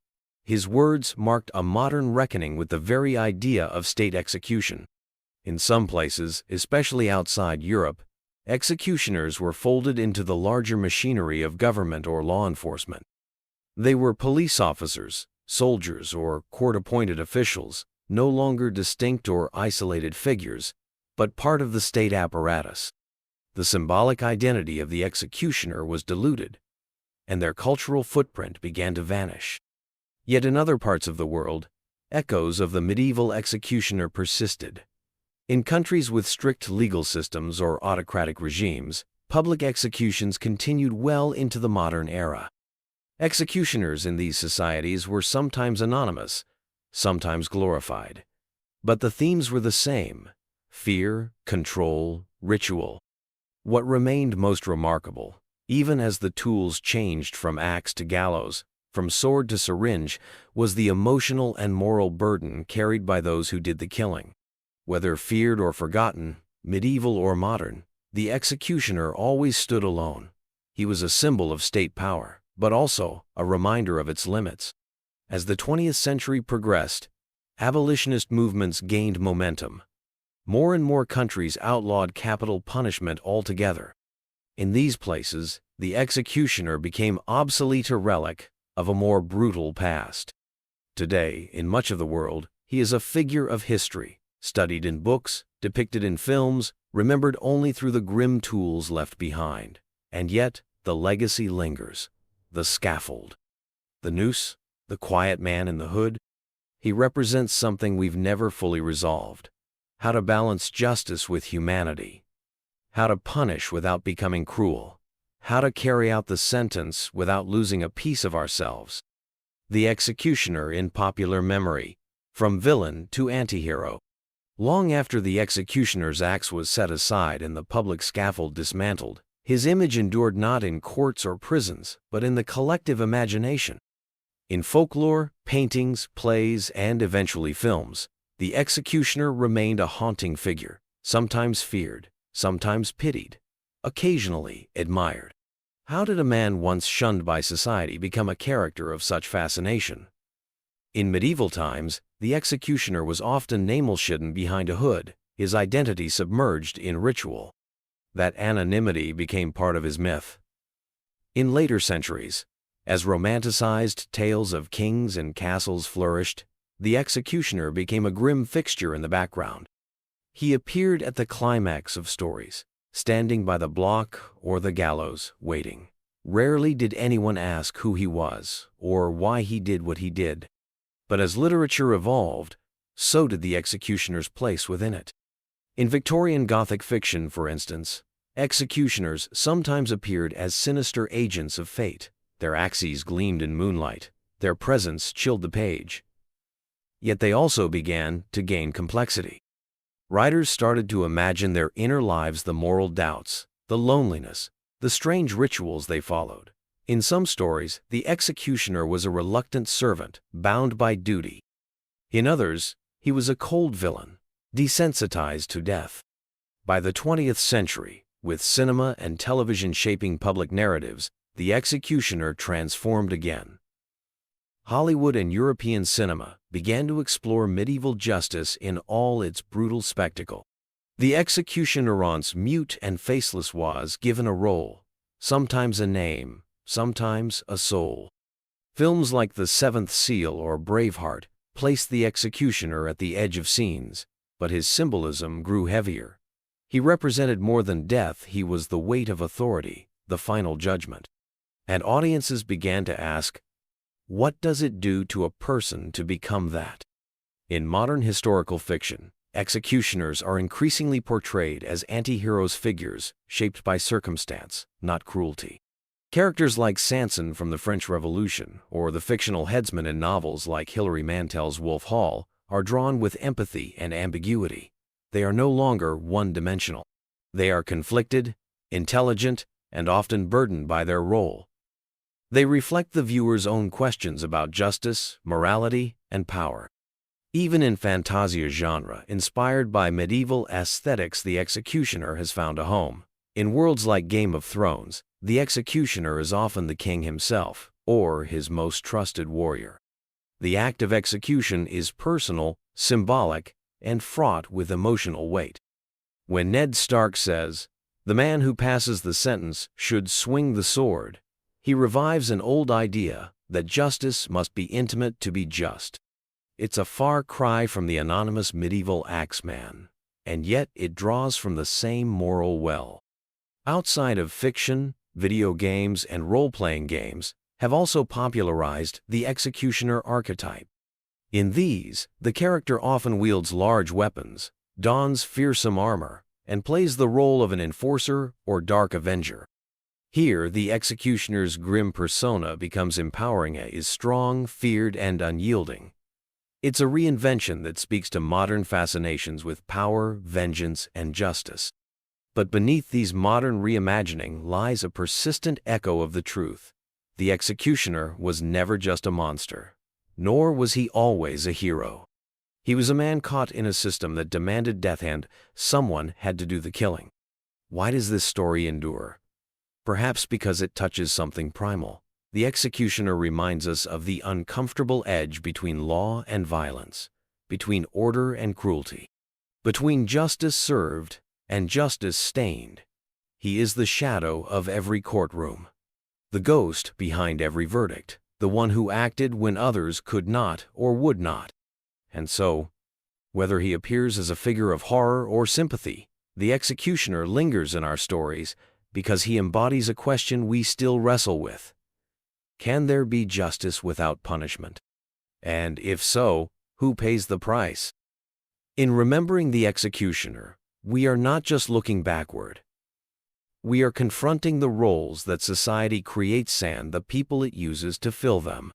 His words marked a modern reckoning with the very idea of state execution. In some places, especially outside Europe, executioners were folded into the larger machinery of government or law enforcement. They were police officers, soldiers, or court-appointed officials, no longer distinct or isolated figures, but part of the state apparatus. The symbolic identity of the executioner was diluted, and their cultural footprint began to vanish. Yet in other parts of the world, echoes of the medieval executioner persisted. In countries with strict legal systems or autocratic regimes, public executions continued well into the modern era. Executioners in these societies were sometimes anonymous, sometimes glorified. But the themes were the same: fear, control, ritual. What remained most remarkable, even as the tools changed from axe to gallows, from sword to syringe, was the emotional and moral burden carried by those who did the killing. Whether feared or forgotten, medieval or modern, the executioner always stood alone. He was a symbol of state power, but also a reminder of its limits. As the 20th century progressed, abolitionist movements gained momentum. More and more countries outlawed capital punishment altogether. In these places, the executioner became obsolete, a relic of a more brutal past. Today, in much of the world, he is a figure of history, studied in books, depicted in films, remembered only through the grim tools left behind. And yet, the legacy lingers. The scaffold. The noose, the quiet man in the hood. He represents something we've never fully resolved. how to balance justice with humanity, how to punish without becoming cruel, how to carry out the sentence without losing a piece of ourselves. The executioner in popular memory, from villain to antihero. Long after the executioner's axe was set aside and the public scaffold dismantled, his image endured not in courts or prisons, but in the collective imagination. In folklore, paintings, plays, and eventually films, the executioner remained a haunting figure, sometimes feared, sometimes pitied, occasionally admired. How did a man once shunned by society become a character of such fascination? In medieval times, the executioner was often nameless, hidden behind a hood, his identity submerged in ritual. That anonymity became part of his myth. In later centuries, as romanticized tales of kings and castles flourished, the executioner became a grim fixture in the background. He appeared at the climax of stories, standing by the block or the gallows, waiting. Rarely did anyone ask who he was or why he did what he did. But as literature evolved, so did the executioner's place within it. In Victorian Gothic fiction, for instance, executioners sometimes appeared as sinister agents of fate. Their axes gleamed in moonlight, their presence chilled the page. Yet they also began to gain complexity. Writers started to imagine their inner lives, the moral doubts, the loneliness, the strange rituals they followed. In some stories, the executioner was a reluctant servant, bound by duty. In others, he was a cold villain, desensitized to death. By the 20th century, with cinema and television shaping public narratives, the executioner transformed again. Hollywood and European cinema began to explore medieval justice in all its brutal spectacle. The executioner, once mute and faceless, was given a role, sometimes a name, sometimes a soul. Films like The Seventh Seal or Braveheart placed the executioner at the edge of scenes, but his symbolism grew heavier. He represented more than death, he was the weight of authority, the final judgment. And audiences began to ask, what does it do to a person to become that? In modern historical fiction, executioners are increasingly portrayed as anti-heroes, figures shaped by circumstance, not cruelty. Characters like Sanson from the French Revolution or the fictional headsman in novels like Hilary Mantel's Wolf Hall are drawn with empathy and ambiguity. They are no longer one-dimensional. They are conflicted, intelligent, and often burdened by their role. They reflect the viewer's own questions about justice, morality, and power. Even in fantasia genre, inspired by medieval aesthetics, the executioner has found a home. In worlds like Game of Thrones, the executioner is often the king himself, or his most trusted warrior. The act of execution is personal, symbolic, and fraught with emotional weight. When Ned Stark says, "The man who passes the sentence should swing the sword," he revives an old idea that justice must be intimate to be just. It's a far cry from the anonymous medieval axeman, and yet it draws from the same moral well. Outside of fiction, video games and role-playing games have also popularized the executioner archetype. In these, the character often wields large weapons, dons fearsome armor, and plays the role of an enforcer or dark avenger. Here, the executioner's grim persona becomes empowering. He is strong, feared, and unyielding. It's a reinvention that speaks to modern fascinations with power, vengeance, and justice. But beneath these modern reimagining lies a persistent echo of the truth. The executioner was never just a monster, nor was he always a hero. He was a man caught in a system that demanded death, and someone had to do the killing. Why does this story endure? Perhaps because it touches something primal. The executioner reminds us of the uncomfortable edge between law and violence, between order and cruelty, between justice served and justice stained. He is the shadow of every courtroom, the ghost behind every verdict, the one who acted when others could not or would not. And so, whether he appears as a figure of horror or sympathy, the executioner lingers in our stories because he embodies a question we still wrestle with. Can there be justice without punishment? And if so, who pays the price? In remembering the executioner, we are not just looking backward. We are confronting the roles that society creates and the people it uses to fill them.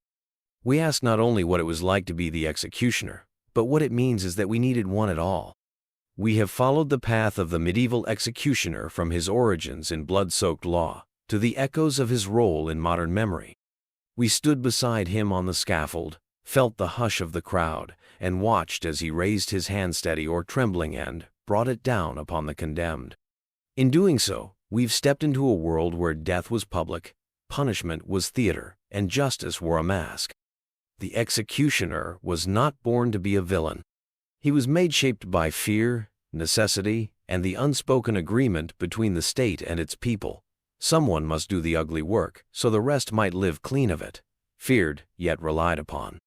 We ask not only what it was like to be the executioner, but what it means is that we needed one at all. We have followed the path of the medieval executioner from his origins in blood-soaked law to the echoes of his role in modern memory. We stood beside him on the scaffold, felt the hush of the crowd, and watched as he raised his hand steady or trembling and brought it down upon the condemned. In doing so, we've stepped into a world where death was public, punishment was theater, and justice wore a mask. The executioner was not born to be a villain. He was made shaped by fear, necessity, and the unspoken agreement between the state and its people. Someone must do the ugly work, so the rest might live clean of it. Feared, yet relied upon.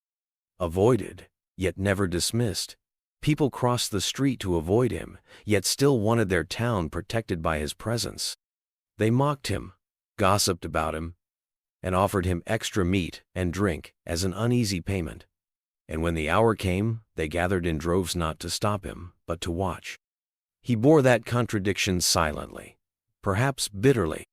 Avoided, yet never dismissed. People crossed the street to avoid him, yet still wanted their town protected by his presence. They mocked him, gossiped about him, and offered him extra meat and drink as an uneasy payment. And when the hour came, they gathered in droves not to stop him, but to watch. He bore that contradiction silently, perhaps bitterly.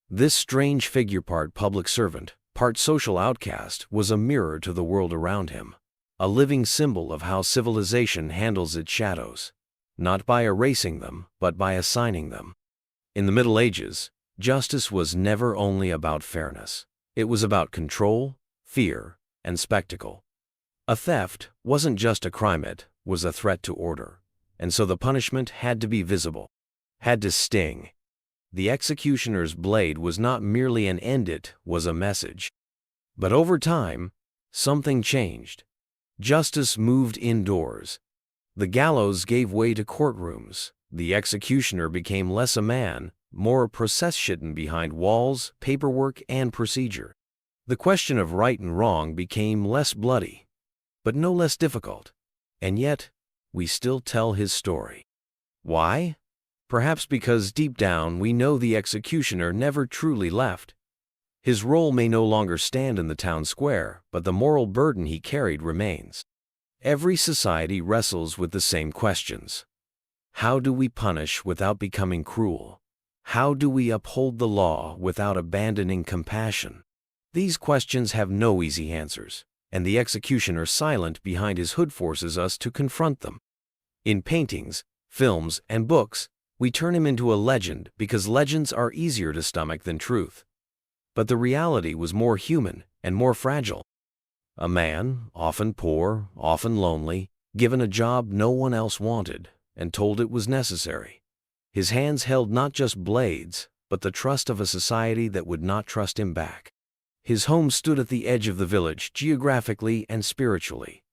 This strange figure, part public servant, part social outcast, was a mirror to the world around him, a living symbol of how civilization handles its shadows, not by erasing them, but by assigning them. In the Middle Ages, justice was never only about fairness. It was about control, fear, and spectacle. A theft wasn't just a crime, it was a threat to order, and so the punishment had to be visible, had to sting. The executioner's blade was not merely an end, it was a message. But over time, something changed. Justice moved indoors. The gallows gave way to courtrooms. The executioner became less a man, more a procession behind walls, paperwork, and procedure. The question of right and wrong became less bloody, but no less difficult. And yet, we still tell his story. Why? Perhaps because deep down we know the executioner never truly left. His role may no longer stand in the town square, but the moral burden he carried remains. Every society wrestles with the same questions. How do we punish without becoming cruel? How do we uphold the law without abandoning compassion? These questions have no easy answers, and the executioner silent behind his hood forces us to confront them. In paintings, films, and books, we turn him into a legend because legends are easier to stomach than truth. But the reality was more human and more fragile. A man, often poor, often lonely, given a job no one else wanted, and told it was necessary. His hands held not just blades, but the trust of a society that would not trust him back. His home stood at the edge of the village, geographically and spiritually.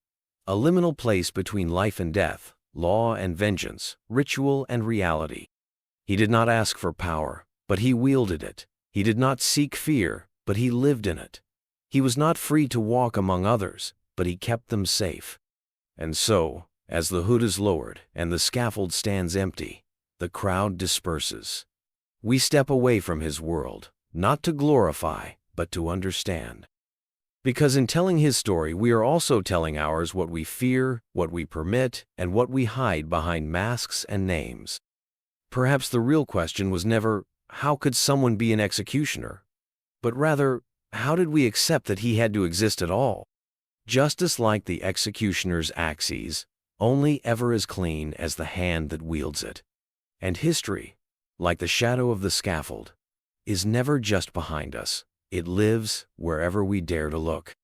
A liminal place between life and death, law and vengeance, ritual and reality. He did not ask for power, but he wielded it. He did not seek fear, but he lived in it. He was not free to walk among others, but he kept them safe. And so, as the hood is lowered and the scaffold stands empty, the crowd disperses. We step away from his world, not to glorify, but to understand. Because in telling his story, we are also telling ours, what we fear, what we permit, and what we hide behind masks and names. Perhaps the real question was never, how could someone be an executioner? But rather, how did we accept that he had to exist at all? Justice, like the executioner's axes, only ever as clean as the hand that wields it. And history, like the shadow of the scaffold, is never just behind us. It lives wherever we dare to look.